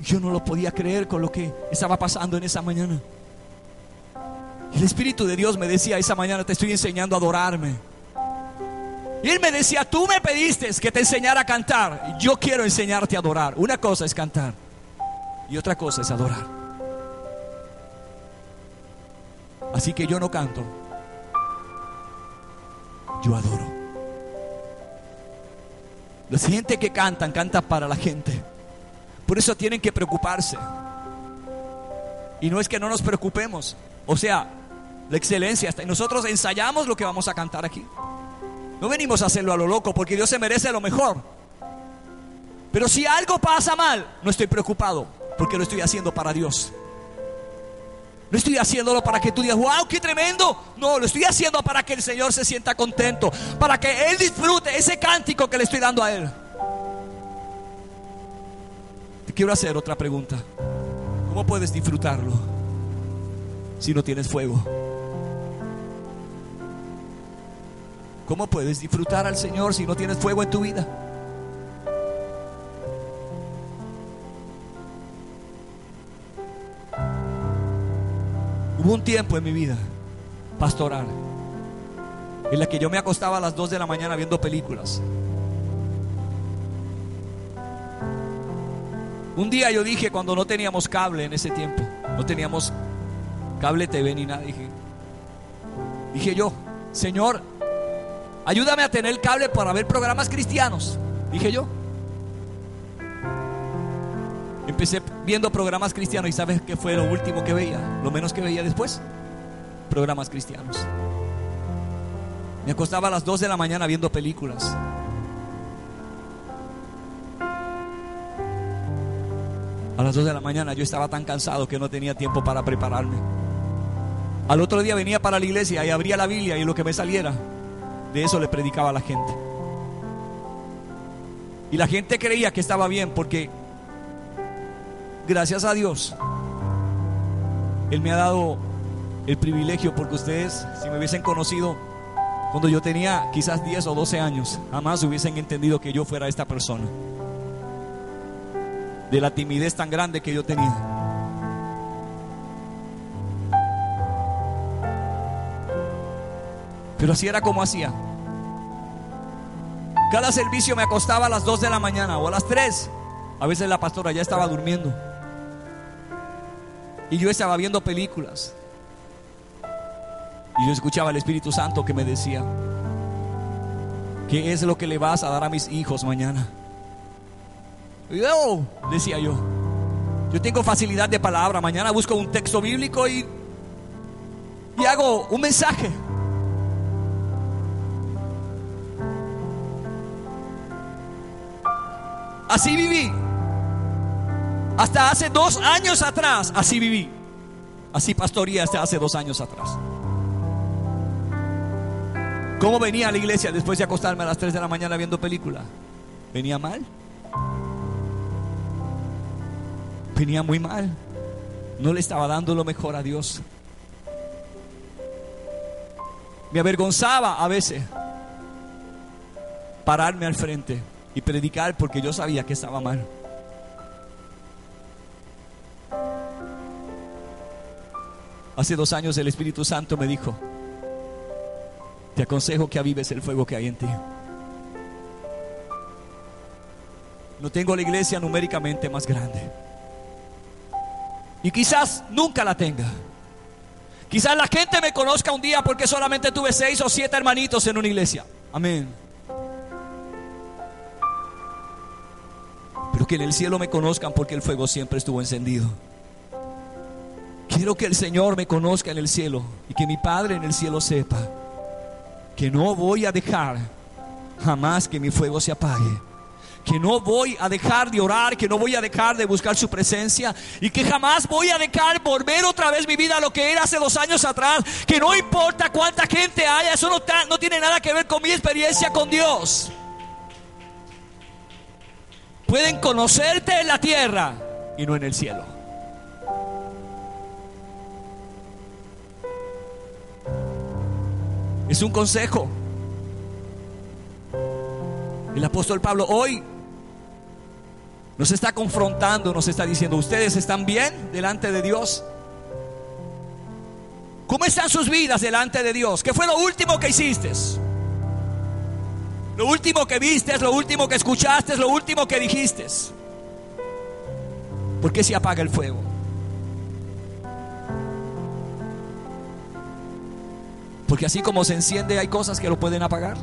Yo no lo podía creer con lo que estaba pasando en esa mañana. El Espíritu de Dios me decía esa mañana: te estoy enseñando a adorarme. Y Él me decía: tú me pediste que te enseñara a cantar, yo quiero enseñarte a adorar. Una cosa es cantar y otra cosa es adorar. Así que yo no canto, yo adoro. La gente que canta para la gente. Por eso tienen que preocuparse. Y no es que no nos preocupemos, o sea, la excelencia está. Y nosotros ensayamos lo que vamos a cantar aquí. No venimos a hacerlo a lo loco, porque Dios se merece lo mejor. Pero si algo pasa mal, no estoy preocupado, porque lo estoy haciendo para Dios. No estoy haciéndolo para que tú digas: wow, qué tremendo. No, lo estoy haciendo para que el Señor se sienta contento, para que Él disfrute ese cántico que le estoy dando a Él. Te quiero hacer otra pregunta. ¿Cómo puedes disfrutarlo si no tienes fuego? ¿Cómo puedes disfrutar al Señor si no tienes fuego en tu vida? Hubo un tiempo en mi vida pastoral en la que yo me acostaba a las 2 de la mañana viendo películas. Un día yo dije, cuando no teníamos cable en ese tiempo, no teníamos cable TV ni nada, dije yo: Señor, ayúdame a tener cable para ver programas cristianos. Dije yo. Empecé viendo programas cristianos, y ¿sabes qué fue lo último que veía? Lo menos que veía después: programas cristianos. Me acostaba a las 2 de la mañana viendo películas. A las 2 de la mañana yo estaba tan cansado que no tenía tiempo para prepararme. Al otro día venía para la iglesia y abría la Biblia, y lo que me saliera, de eso le predicaba a la gente. Y la gente creía que estaba bien, porque gracias a Dios Él me ha dado el privilegio, porque ustedes, si me hubiesen conocido cuando yo tenía quizás 10 o 12 años, jamás hubiesen entendido que yo fuera esta persona, de la timidez tan grande que yo tenía. Pero así era como hacía. Cada servicio me acostaba a las 2 de la mañana o a las 3. A veces la pastora ya estaba durmiendo y yo estaba viendo películas, y yo escuchaba al Espíritu Santo que me decía: ¿qué es lo que le vas a dar a mis hijos mañana? Y yo, decía yo tengo facilidad de palabra. Mañana busco un texto bíblico y hago un mensaje. Así viví hasta hace 2 años atrás. Así viví, así pastoreé hasta hace 2 años atrás. ¿Cómo venía a la iglesia después de acostarme a las 3 de la mañana viendo película? ¿Venía mal? Venía muy mal. No le estaba dando lo mejor a Dios. Me avergonzaba a veces pararme al frente y predicar, porque yo sabía que estaba mal. Hace 2 años el Espíritu Santo me dijo: te aconsejo que avives el fuego que hay en ti. No tengo la iglesia numéricamente más grande, y quizás nunca la tenga. Quizás la gente me conozca un día porque solamente tuve 6 o 7 hermanitos en una iglesia. Amén. Pero que en el cielo me conozcan, porque el fuego siempre estuvo encendido. Quiero que el Señor me conozca en el cielo, y que mi Padre en el cielo sepa que no voy a dejar jamás que mi fuego se apague, que no voy a dejar de orar, que no voy a dejar de buscar su presencia, y que jamás voy a dejar volver otra vez mi vida a lo que era hace 2 años atrás. Que no importa cuánta gente haya, eso no tiene nada que ver con mi experiencia con Dios. Pueden conocerte en la tierra y no en el cielo. Es un consejo. El apóstol Pablo hoy nos está confrontando, nos está diciendo: ustedes están bien delante de Dios. ¿Cómo están sus vidas delante de Dios? ¿Qué fue lo último que hiciste? Lo último que viste, lo último que escuchaste, lo último que dijiste. ¿Por qué se apaga el fuego? Porque así como se enciende, hay cosas que lo pueden apagar.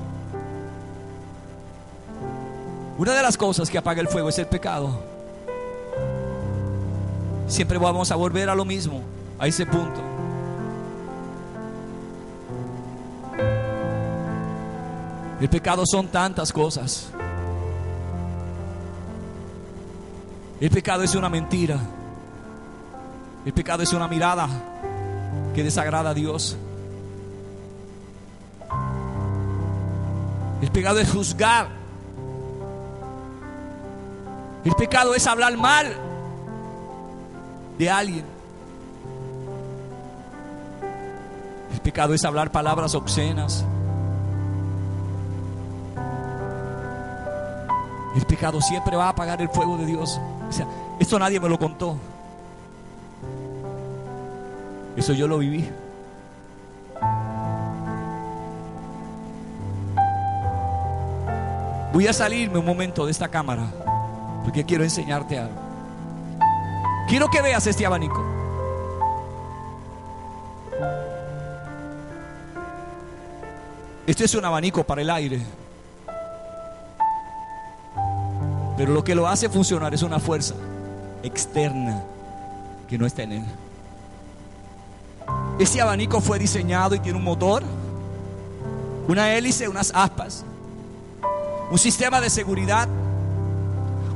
Una de las cosas que apaga el fuego es el pecado. Siempre vamos a volver a lo mismo, a ese punto. El pecado son tantas cosas. El pecado es una mentira. El pecado es una mirada que desagrada a Dios. El pecado es juzgar. El pecado es hablar mal de alguien. El pecado es hablar palabras obscenas. El pecado siempre va a apagar el fuego de Dios. O sea, esto nadie me lo contó. Eso yo lo viví. Voy a salirme un momento de esta cámara porque quiero enseñarte algo. Quiero que veas este abanico. Este es un abanico para el aire. Pero lo que lo hace funcionar es una fuerza externa que no está en él. Este abanico fue diseñado y tiene un motor, una hélice, unas aspas, un sistema de seguridad,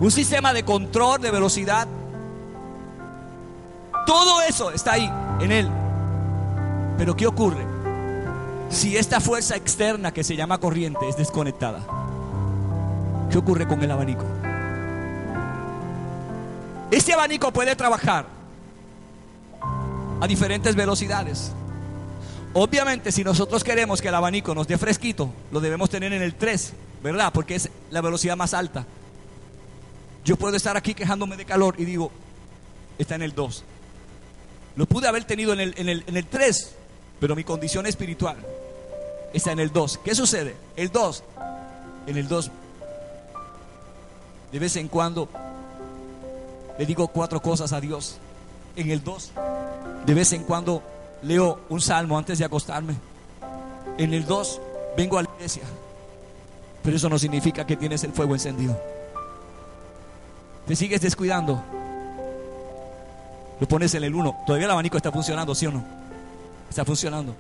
un sistema de control de velocidad. Todo eso está ahí en él. Pero ¿qué ocurre si esta fuerza externa que se llama corriente es desconectada? ¿Qué ocurre con el abanico? Este abanico puede trabajar a diferentes velocidades. Obviamente, si nosotros queremos que el abanico nos dé fresquito, lo debemos tener en el 3, ¿verdad? Porque es la velocidad más alta. Yo puedo estar aquí quejándome de calor y digo, está en el 2. Lo pude haber tenido en el 3, pero mi condición espiritual está en el 2. ¿Qué sucede? En el 2, de vez en cuando le digo 4 cosas a Dios. En el 2, de vez en cuando leo un salmo antes de acostarme. En el 2, vengo a la iglesia. Pero eso no significa que tienes el fuego encendido. Te sigues descuidando, lo pones en el 1. Todavía el abanico está funcionando, ¿sí o no? Está funcionando.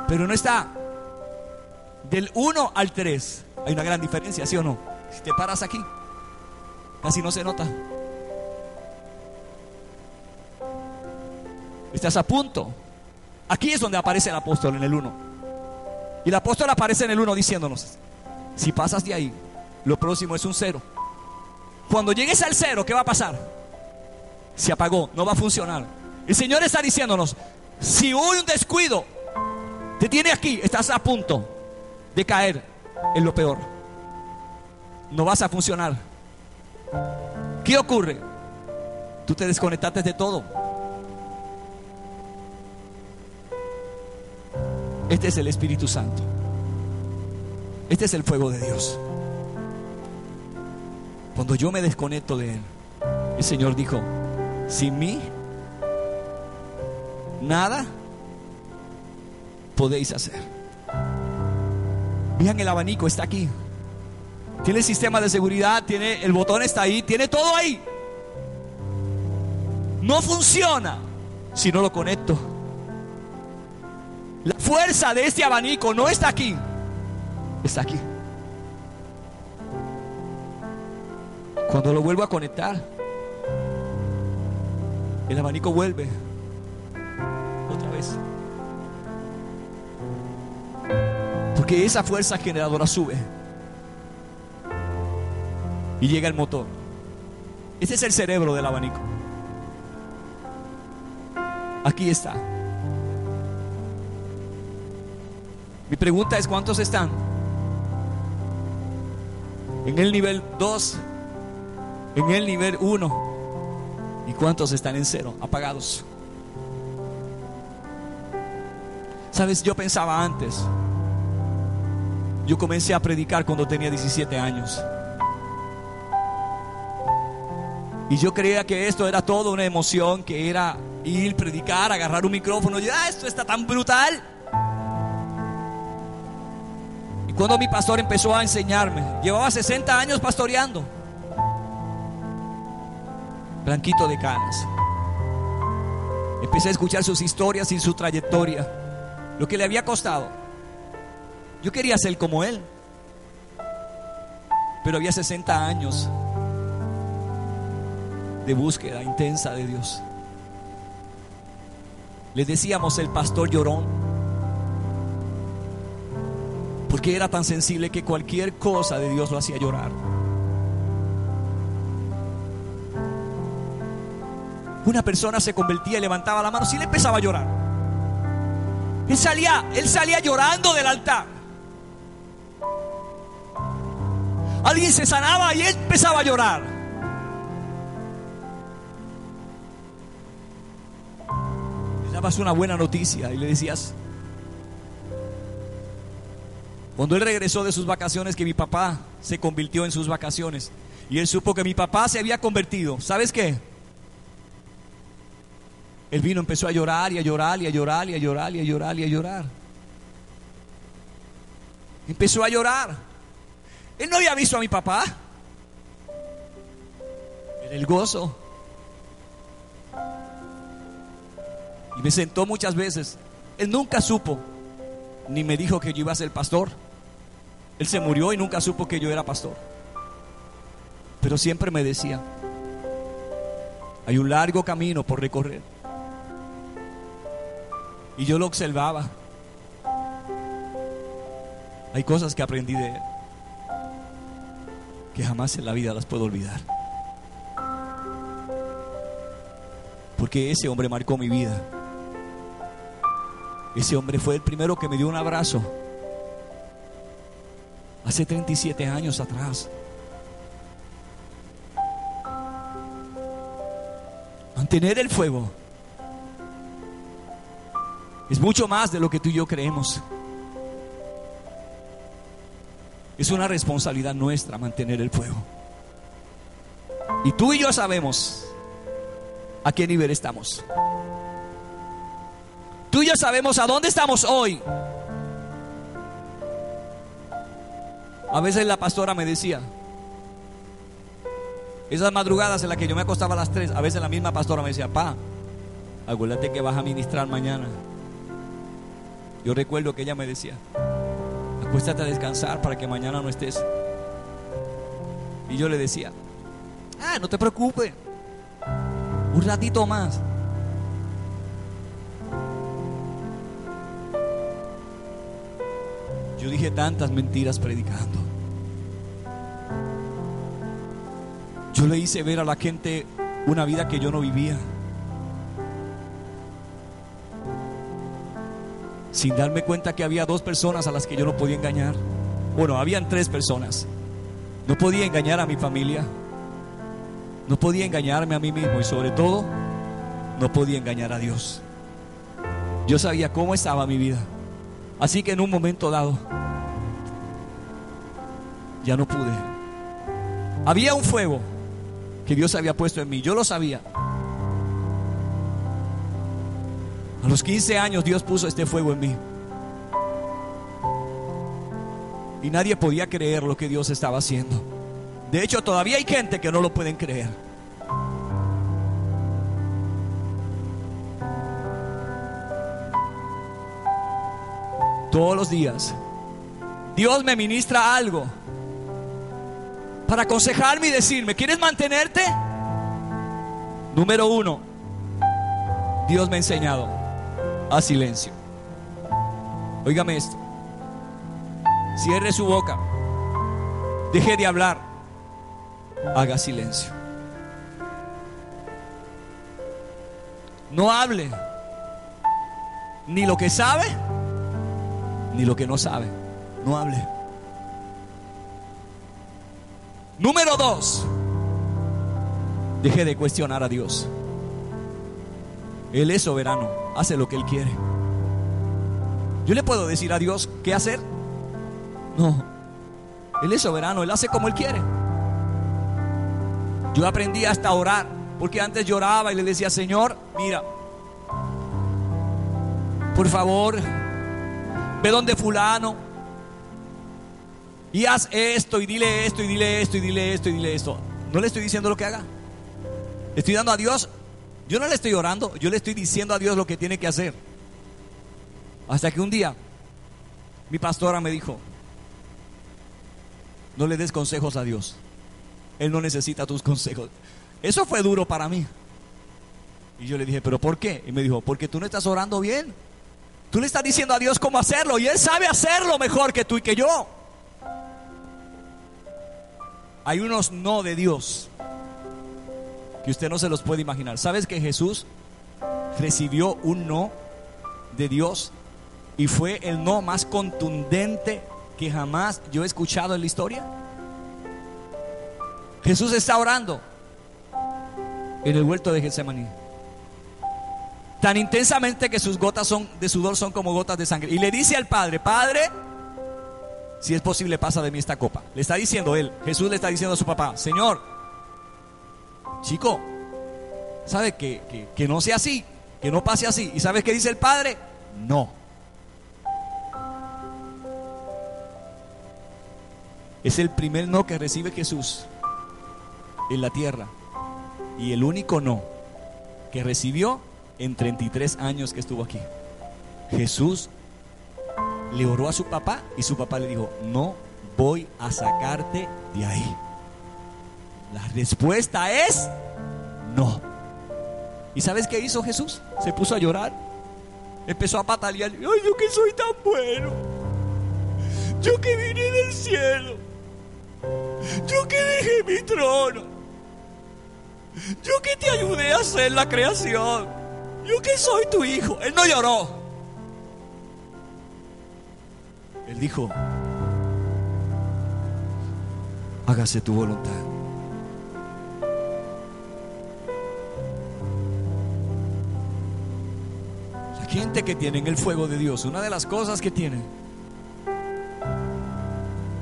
Pero no está del 1 al 3. Hay una gran diferencia, ¿sí o no? Si te paras aquí, casi no se nota. Estás a punto. Aquí es donde aparece el apóstol, en el 1. Y el apóstol aparece en el 1 diciéndonos: si pasas de ahí, lo próximo es un 0. Cuando llegues al 0, ¿qué va a pasar? Se apagó, no va a funcionar. El Señor está diciéndonos: si un descuido te tiene aquí, estás a punto de caer en lo peor. No vas a funcionar. ¿Qué ocurre? Tú te desconectaste de todo. Este es el Espíritu Santo. Este es el fuego de Dios. Cuando yo me desconecto de Él, el Señor dijo: sin mí nada podéis hacer. Vean, el abanico está aquí. Tiene el sistema de seguridad, tiene el botón, está ahí, tiene todo ahí. No funciona si no lo conecto. La fuerza de este abanico no está aquí, está aquí. Cuando lo vuelvo a conectar, el abanico vuelve otra vez. Porque esa fuerza generadora sube y llega el motor. Este es el cerebro del abanico. Aquí está. Mi pregunta es: ¿cuántos están en el nivel 2, en el nivel 1? ¿Y cuántos están en 0, apagados? Sabes, yo pensaba antes. Yo comencé a predicar cuando tenía 17 años. Y yo creía que esto era todo una emoción, que era ir, predicar, agarrar un micrófono. Y esto está tan brutal. Y cuando mi pastor empezó a enseñarme, llevaba 60 años pastoreando, blanquito de canas. Empecé a escuchar sus historias y su trayectoria, lo que le había costado. Yo quería ser como él, pero había 60 años de búsqueda intensa de Dios. Le decíamos el pastor llorón, porque era tan sensible que cualquier cosa de Dios lo hacía llorar. Una persona se convertía y levantaba la mano, si le empezaba a llorar. Él salía llorando del altar. Alguien se sanaba y él empezaba a llorar. Le dabas una buena noticia y le decías, cuando él regresó de sus vacaciones, que mi papá se convirtió en sus vacaciones, y él supo que mi papá se había convertido, ¿sabes qué? Él vino, empezó a llorar y a llorar y a llorar y a llorar y a llorar y a llorar. Empezó a llorar. Él no había visto a mi papá. Era el gozo. Y me sentó muchas veces. Él nunca supo, ni me dijo que yo iba a ser pastor. Él se murió y nunca supo que yo era pastor. Pero siempre me decía, hay un largo camino por recorrer. Y yo lo observaba. Hay cosas que aprendí de él que jamás en la vida las puedo olvidar, porque ese hombre marcó mi vida. Ese hombre fue el primero que me dio un abrazo hace 37 años atrás. Mantener el fuego es mucho más de lo que tú y yo creemos. Es una responsabilidad nuestra mantener el fuego. Y tú y yo sabemos a qué nivel estamos. Tú y yo sabemos a dónde estamos hoy. A veces la pastora me decía, esas madrugadas en las que yo me acostaba a las 3, a veces la misma pastora me decía, pa, acuérdate que vas a ministrar mañana. Yo recuerdo que ella me decía, acuéstate a descansar para que mañana no estés. Y yo le decía, no te preocupes, un ratito más. Yo dije tantas mentiras predicando. Yo le hice ver a la gente una vida que yo no vivía, sin darme cuenta que había 2 personas a las que yo no podía engañar. Bueno, habían 3 personas. No podía engañar a mi familia, no podía engañarme a mí mismo, y sobre todo no podía engañar a Dios. Yo sabía cómo estaba mi vida, así que en un momento dado ya no pude. Había un fuego que Dios había puesto en mí, yo lo sabía. A los 15 años Dios puso este fuego en mí, y nadie podía creer lo que Dios estaba haciendo. De hecho, todavía hay gente que no lo pueden creer. Todos los días Dios me ministra algo para aconsejarme y decirme, ¿quieres mantenerte? Número 1, Dios me ha enseñado a silencio. Óigame esto. Cierre su boca, deje de hablar, haga silencio. No hable ni lo que sabe ni lo que no sabe. No hable. Número 2, deje de cuestionar a Dios. Él es soberano, hace lo que Él quiere. Yo le puedo decir a Dios qué hacer. No, Él es soberano, Él hace como Él quiere. Yo aprendí hasta a orar, porque antes lloraba y le decía: Señor, mira, por favor, ve donde fulano y haz esto, y dile esto, y dile esto, y dile esto, y dile esto. No le estoy diciendo lo que haga. Le estoy dando a Dios. Yo no le estoy orando, yo le estoy diciendo a Dios lo que tiene que hacer. Hasta que un día mi pastora me dijo: no le des consejos a Dios, Él no necesita tus consejos. Eso fue duro para mí. Y yo le dije: ¿pero por qué? Y me dijo: porque tú no estás orando bien. Tú le estás diciendo a Dios cómo hacerlo, y Él sabe hacerlo mejor que tú y que yo. Hay unos no de Dios que usted no se los puede imaginar. ¿Sabes que Jesús recibió un no de Dios? Y fue el no más contundente que jamás yo he escuchado en la historia. Jesús está orando en el huerto de Getsemaní, tan intensamente que sus gotas de sudor son como gotas de sangre. Y le dice al Padre: Padre, si es posible, pasa de mí esta copa. Le está diciendo él, Jesús le está diciendo a su papá: Señor, chico, ¿sabe que no sea así? Que no pase así. ¿Y sabes qué dice el Padre? No. Es el primer no que recibe Jesús en la tierra, y el único no que recibió en 33 años que estuvo aquí. Jesús le oró a su papá, y su papá le dijo: no voy a sacarte de ahí. La respuesta es no. ¿Y sabes qué hizo Jesús? Se puso a llorar, empezó a patalear: ay, yo que soy tan bueno, yo que vine del cielo, yo que dejé mi trono, yo que te ayudé a hacer la creación, yo que soy tu hijo. Él no lloró. Él dijo: hágase tu voluntad. La gente que tiene el fuego de Dios, una de las cosas que tienen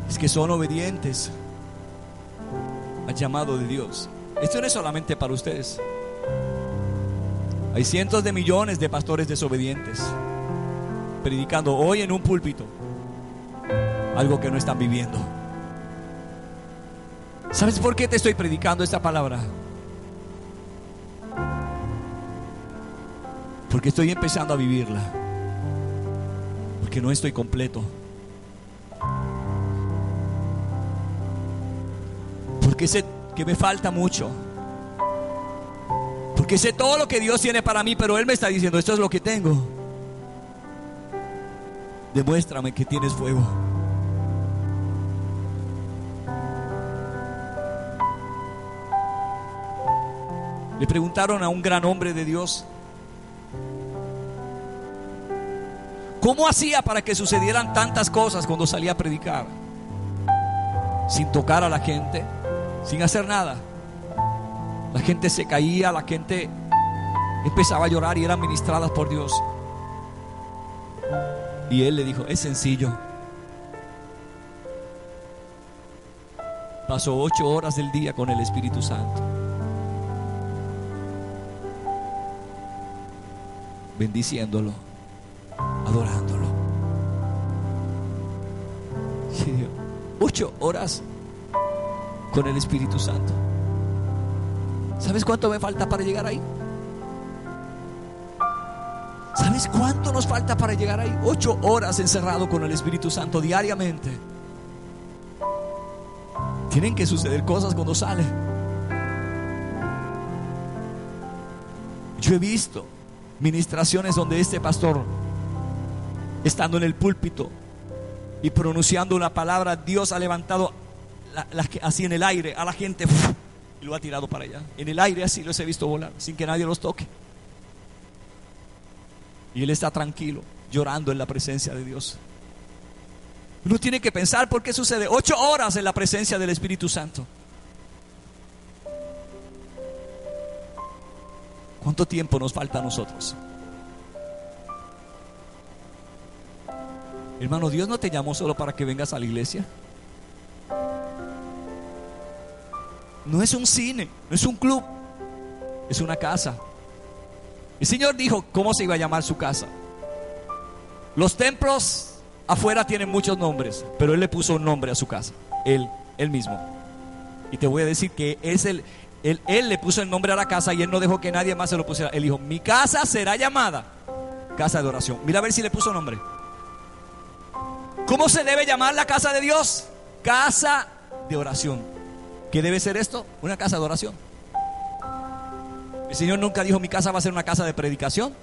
es que son obedientes al llamado de Dios. Esto no es solamente para ustedes. Hay cientos de millones de pastores desobedientes predicando hoy en un púlpito algo que no están viviendo. ¿Sabes por qué te estoy predicando esta palabra? Porque estoy empezando a vivirla. Porque no estoy completo. Porque sé que me falta mucho. Porque sé todo lo que Dios tiene para mí, pero Él me está diciendo: esto es lo que tengo. Demuéstrame que tienes fuego. Le preguntaron a un gran hombre de Dios cómo hacía para que sucedieran tantas cosas cuando salía a predicar, sin tocar a la gente, sin hacer nada. La gente se caía, la gente empezaba a llorar y eran ministradas por Dios. Y él le dijo: es sencillo. Pasó 8 horas del día con el Espíritu Santo, bendiciéndolo, adorándolo. Sí, 8 horas con el Espíritu Santo. ¿Sabes cuánto me falta para llegar ahí? ¿Sabes cuánto nos falta para llegar ahí? 8 horas encerrado con el Espíritu Santo diariamente. Tienen que suceder cosas cuando sale. Yo he visto ministraciones donde este pastor, estando en el púlpito y pronunciando una palabra, Dios ha levantado así en el aire a la gente y lo ha tirado para allá. En el aire así los he visto volar sin que nadie los toque. Y él está tranquilo, llorando en la presencia de Dios. Uno tiene que pensar por qué sucede 8 horas en la presencia del Espíritu Santo. ¿Cuánto tiempo nos falta a nosotros? Hermano, Dios no te llamó solo para que vengas a la iglesia. No es un cine, no es un club, es una casa. El Señor dijo cómo se iba a llamar su casa. Los templos afuera tienen muchos nombres, pero Él le puso un nombre a su casa, Él mismo. Y te voy a decir que Él le puso el nombre a la casa y Él no dejó que nadie más se lo pusiera. Él dijo, mi casa será llamada casa de oración. Mira a ver si le puso nombre. ¿Cómo se debe llamar la casa de Dios? Casa de oración. ¿Qué debe ser esto? Una casa de oración. El Señor nunca dijo, mi casa va a ser una casa de predicación,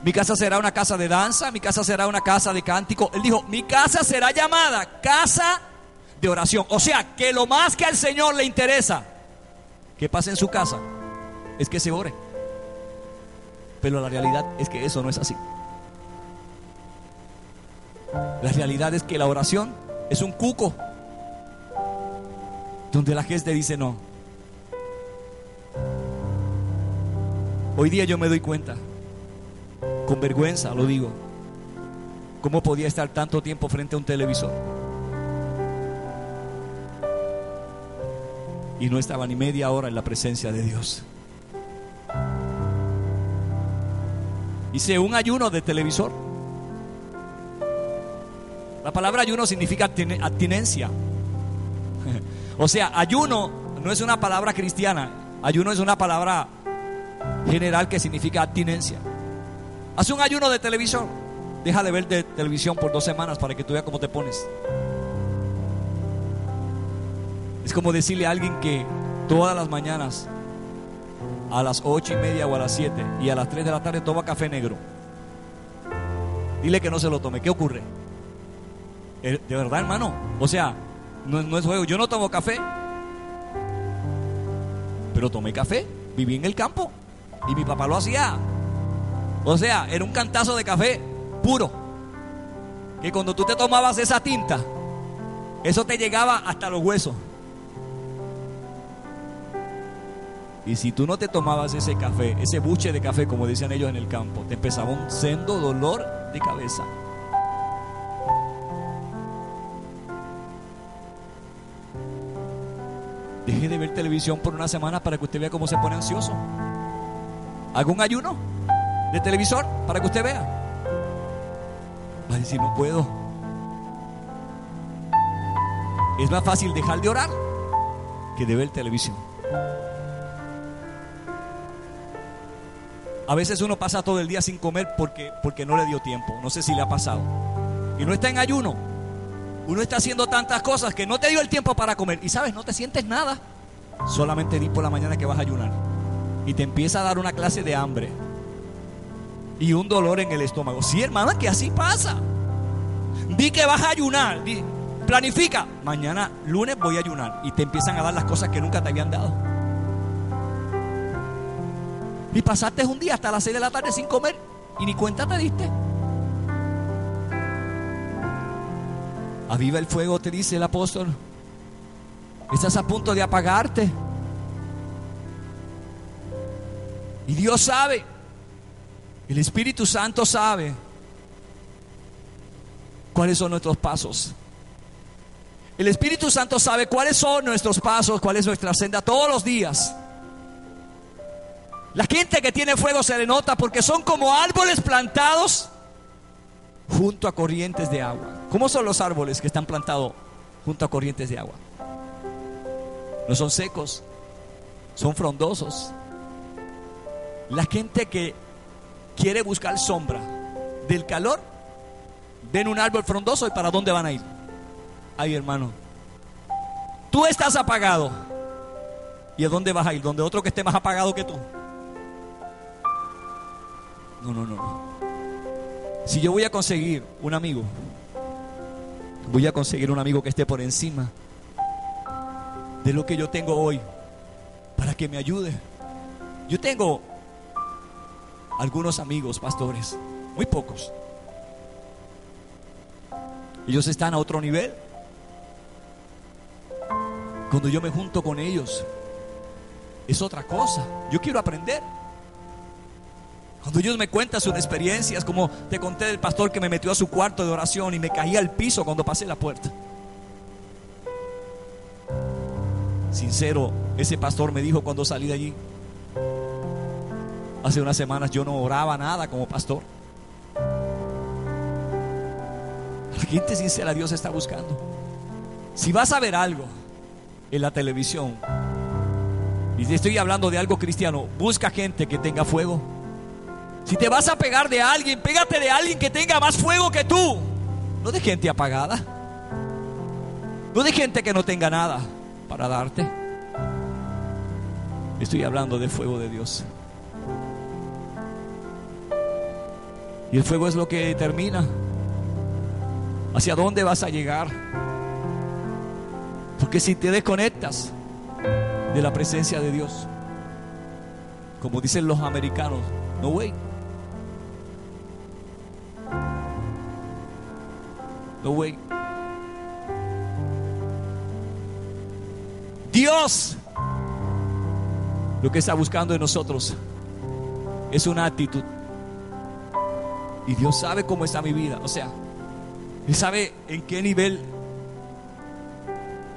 mi casa será una casa de danza, mi casa será una casa de cántico. Él dijo, mi casa será llamada casa de oración. O sea, que lo más que al Señor le interesa que pase en su casa es que se ore. Pero la realidad es que eso no es así. La realidad es que la oración es un cuco donde la gente dice no. Hoy día yo me doy cuenta, con vergüenza lo digo, cómo podía estar tanto tiempo frente a un televisor y no estaba ni media hora en la presencia de Dios. Hice un ayuno de televisor. La palabra ayuno significa abstinencia. O sea, ayuno no es una palabra cristiana. Ayuno es una palabra general que significa abstinencia. Haz un ayuno de televisión. Deja de ver de televisión por 2 semanas para que tú veas cómo te pones. Es como decirle a alguien que todas las mañanas a las 8:30 o a las 7 y a las 3 de la tarde toma café negro. Dile que no se lo tome. ¿Qué ocurre? De verdad, hermano. O sea, no es juego. Yo no tomo café, pero tomé café. Viví en el campo y mi papá lo hacía. O sea, era un cantazo de café puro, que cuando tú te tomabas esa tinta, eso te llegaba hasta los huesos. Y si tú no te tomabas ese café, ese buche de café, como dicen ellos en el campo, te empezaba un sendo dolor de cabeza. Deje de ver televisión por una semana para que usted vea cómo se pone ansioso. Haga un ayuno de televisor para que usted vea. Va a decir, no puedo. Es más fácil dejar de orar que de ver televisión. A veces uno pasa todo el día sin comer porque no le dio tiempo. No sé si le ha pasado. Y no está en ayuno. Uno está haciendo tantas cosas que no te dio el tiempo para comer. Y sabes, no te sientes nada. Solamente di por la mañana que vas a ayunar y te empieza a dar una clase de hambre y un dolor en el estómago. Sí, hermana, que así pasa. Di que vas a ayunar. Planifica. Mañana, lunes, voy a ayunar. Y te empiezan a dar las cosas que nunca te habían dado. Y pasaste un día hasta las 6 de la tarde sin comer y ni cuenta te diste. Aviva el fuego, te dice el apóstol. Estás a punto de apagarte. Y Dios sabe. El Espíritu Santo sabe cuáles son nuestros pasos. El Espíritu Santo sabe cuáles son nuestros pasos, cuál es nuestra senda todos los días. La gente que tiene fuego se le nota porque son como árboles plantados junto a corrientes de agua. ¿Cómo son los árboles que están plantados junto a corrientes de agua? No son secos, son frondosos. La gente que quiere buscar sombra del calor, ven un árbol frondoso y ¿para dónde van a ir? Ay, hermano, tú estás apagado. ¿Y a dónde vas a ir? ¿Donde otro que esté más apagado que tú? No. Si yo voy a conseguir un amigo, voy a conseguir un amigo que esté por encima de lo que yo tengo hoy, para que me ayude. Yo tengo algunos amigos pastores, muy pocos. Ellos están a otro nivel. Cuando yo me junto con ellos, es otra cosa. Yo quiero aprender. Cuando ellos me cuentan sus experiencias, como te conté del pastor que me metió a su cuarto de oración y me caía al piso cuando pasé la puerta. Sincero, ese pastor me dijo cuando salí de allí: hace unas semanas yo no oraba nada como pastor. La gente sincera Dios está buscando. Si vas a ver algo en la televisión, y te estoy hablando de algo cristiano, busca gente que tenga fuego. Si te vas a pegar de alguien, pégate de alguien que tenga más fuego que tú. No de gente apagada, no de gente que no tenga nada para darte. Estoy hablando del fuego de Dios. Y el fuego es lo que determina hacia dónde vas a llegar. Porque si te desconectas de la presencia de Dios, como dicen los americanos, no way. No way. Dios lo que está buscando en nosotros es una actitud. Y Dios sabe cómo está mi vida. O sea, Él sabe en qué nivel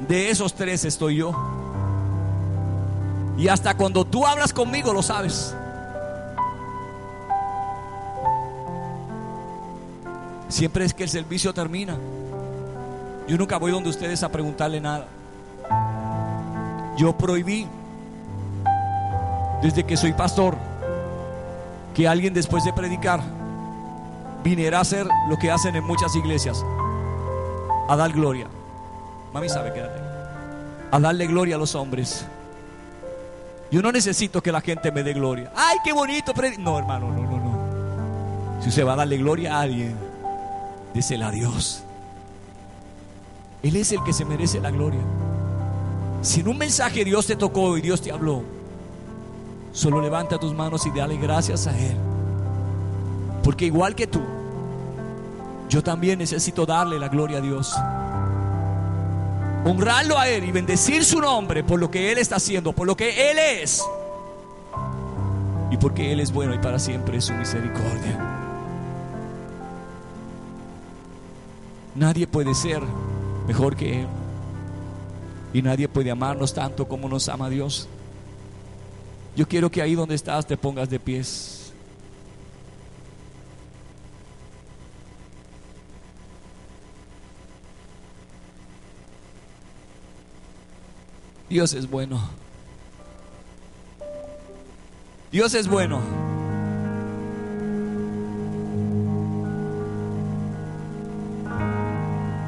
de esos tres estoy yo. Y hasta cuando tú hablas conmigo lo sabes. Siempre es que el servicio termina, yo nunca voy donde ustedes a preguntarle nada. Yo prohibí, desde que soy pastor, que alguien después de predicar viniera a hacer lo que hacen en muchas iglesias: a dar gloria. Mami sabe, quédate. A darle gloria a los hombres. Yo no necesito que la gente me dé gloria. ¡Ay, qué bonito! No, hermano, no. Si usted va a darle gloria a alguien, désela a Dios. Él es el que se merece la gloria. Si en un mensaje Dios te tocó y Dios te habló, solo levanta tus manos y dale gracias a Él. Porque igual que tú, yo también necesito darle la gloria a Dios, honrarlo a Él y bendecir su nombre por lo que Él está haciendo, por lo que Él es, y porque Él es bueno y para siempre es su misericordia. Nadie puede ser mejor que Él, y nadie puede amarnos tanto como nos ama Dios. Yo quiero que ahí donde estás te pongas de pies. Dios es bueno. Dios es bueno.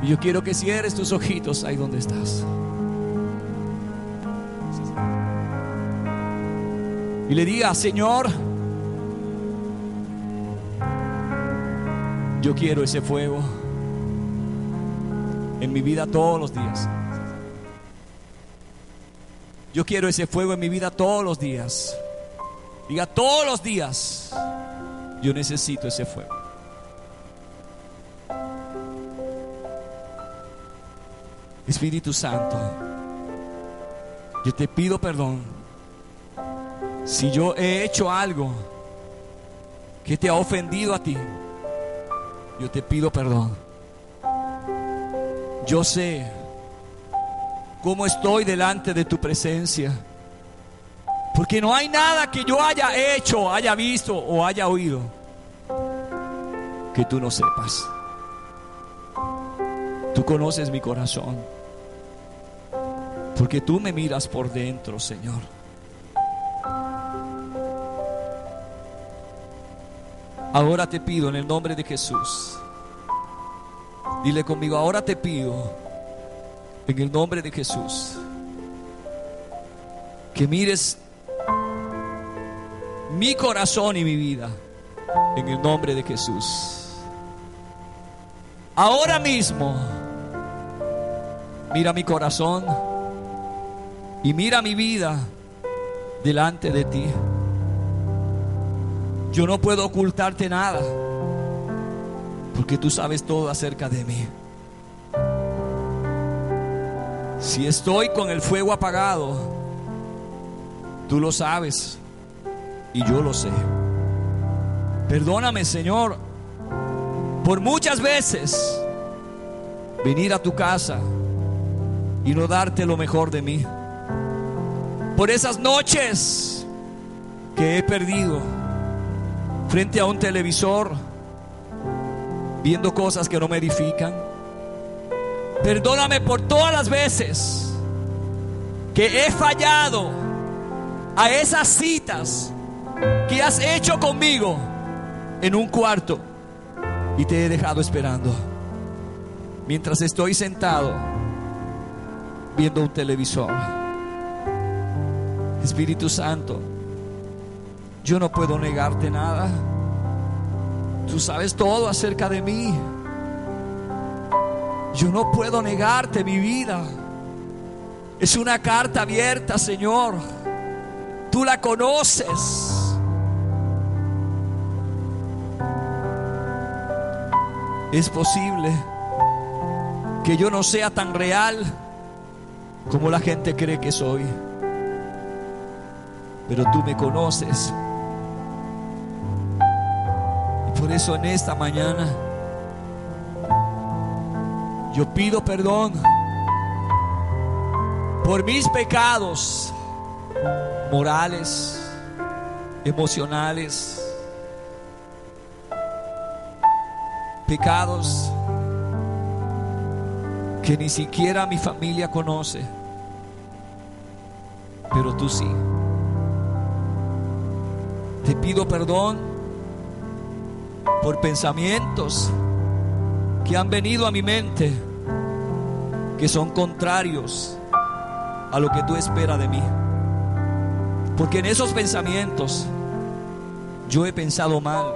Y yo quiero que cierres tus ojitos ahí donde estás. Y le digas: Señor, yo quiero ese fuego en mi vida todos los días. Yo quiero ese fuego en mi vida todos los días. Diga: todos los días yo necesito ese fuego. Espíritu Santo, yo te pido perdón si yo he hecho algo que te ha ofendido a ti. Yo te pido perdón. Yo sé cómo estoy delante de tu presencia, porque no hay nada que yo haya hecho, haya visto o haya oído que tú no sepas. Tú conoces mi corazón, porque tú me miras por dentro, Señor. Ahora te pido en el nombre de Jesús. Dile conmigo: ahora te pido en el nombre de Jesús que mires mi corazón y mi vida. En el nombre de Jesús, ahora mismo mira mi corazón y mira mi vida delante de ti. Yo no puedo ocultarte nada, porque tú sabes todo acerca de mí. Si estoy con el fuego apagado, tú lo sabes y yo lo sé. Perdóname, Señor, por muchas veces venir a tu casa y no darte lo mejor de mí. Por esas noches que he perdido frente a un televisor, viendo cosas que no me edifican. Perdóname por todas las veces que he fallado a esas citas que has hecho conmigo en un cuarto y te he dejado esperando mientras estoy sentado viendo un televisor. Espíritu Santo, yo no puedo negarte nada. Tú sabes todo acerca de mí. Yo no puedo negarte mi vida. Es una carta abierta, Señor. Tú la conoces. Es posible que yo no sea tan real como la gente cree que soy, pero tú me conoces. Y por eso en esta mañana yo pido perdón por mis pecados morales, emocionales, pecados que ni siquiera mi familia conoce, pero tú sí. Te pido perdón por pensamientos que han venido a mi mente que son contrarios a lo que tú esperas de mí, porque en esos pensamientos yo he pensado mal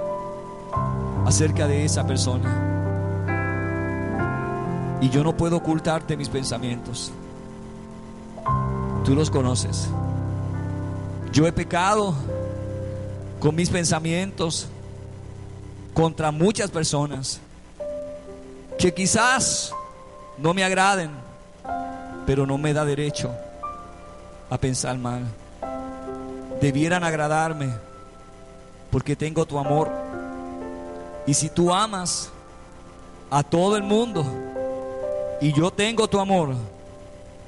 acerca de esa persona y yo no puedo ocultarte mis pensamientos. Tú los conoces. Yo he pecado con mis pensamientos contra muchas personas que quizás no me agraden, pero no me da derecho a pensar mal. Debieran agradarme porque tengo tu amor. Y si tú amas a todo el mundo y yo tengo tu amor,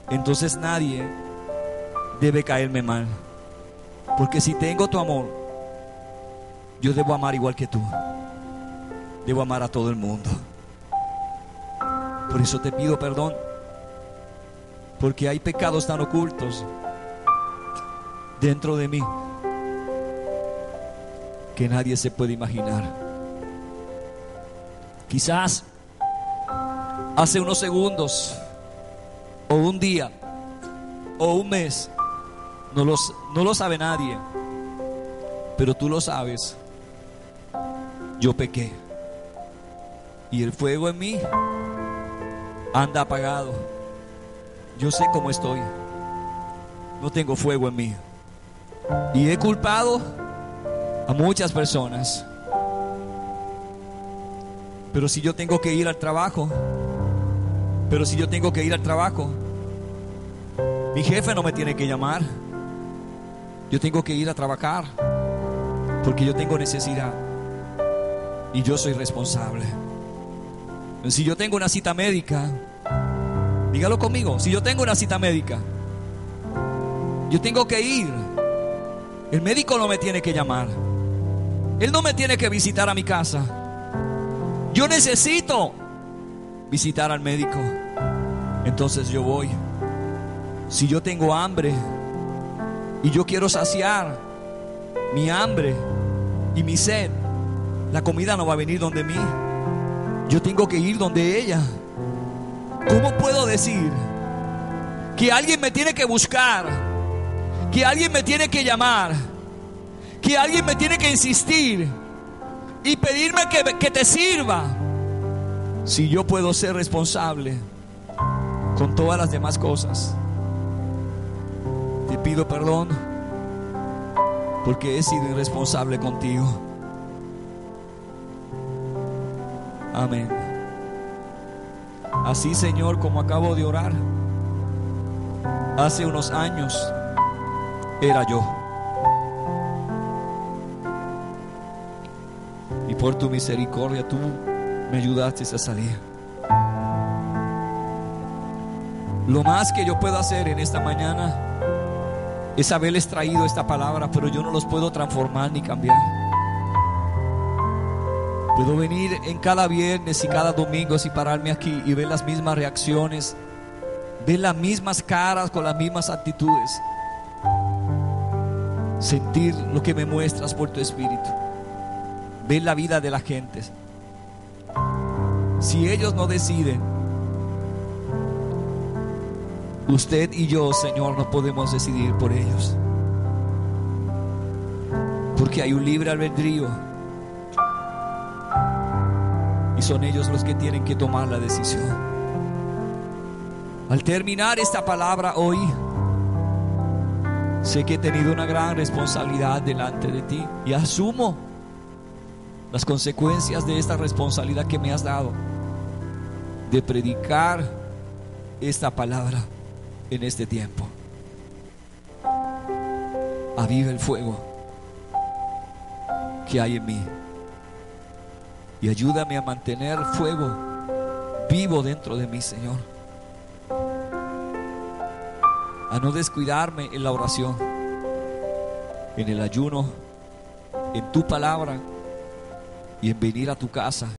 entonces nadie debe caerme mal, porque si tengo tu amor, yo debo amar igual que tú. Debo amar a todo el mundo. Por eso te pido perdón, porque hay pecados tan ocultos dentro de mí que nadie se puede imaginar. Quizás hace unos segundos o un día o un mes no lo sabe nadie, pero tú lo sabes. Yo pequé y el fuego en mí anda apagado. Yo sé cómo estoy. No tengo fuego en mí y he culpado a muchas personas. Pero si yo tengo que ir al trabajo, mi jefe no me tiene que llamar. Yo tengo que ir a trabajar porque yo tengo necesidad y yo soy responsable. Si yo tengo una cita médica, dígalo conmigo, si yo tengo una cita médica, yo tengo que ir. El médico no me tiene que llamar. Él no me tiene que visitar a mi casa. Yo necesito visitar al médico. Entonces yo voy. Si yo tengo hambre y yo quiero saciar mi hambre y mi sed, la comida no va a venir donde mí. Yo tengo que ir donde ella. ¿Cómo puedo decir que alguien me tiene que buscar, que alguien me tiene que llamar, que alguien me tiene que insistir y pedirme que te sirva, si yo puedo ser responsable con todas las demás cosas? Te pido perdón porque he sido irresponsable contigo. Amén. Así, Señor, como acabo de orar, hace unos años era yo. por tu misericordia tú me ayudaste a salir. Lo más que yo puedo hacer en esta mañana es haberles traído esta palabra, pero yo no los puedo transformar ni cambiar. Puedo venir en cada viernes y cada domingo y pararme aquí y ver las mismas reacciones, ver las mismas caras con las mismas actitudes, sentir lo que me muestras por tu espíritu, ver la vida de la gente. Si ellos no deciden, usted y yo, Señor, no podemos decidir por ellos, porque hay un libre albedrío y son ellos los que tienen que tomar la decisión. Al terminar esta palabra hoy, sé que he tenido una gran responsabilidad delante de ti y asumo las consecuencias de esta responsabilidad que me has dado de predicar esta palabra en este tiempo. Aviva el fuego que hay en mí y ayúdame a mantener fuego vivo dentro de mí, Señor, a no descuidarme en la oración, en el ayuno, en tu palabra y en venir a tu casa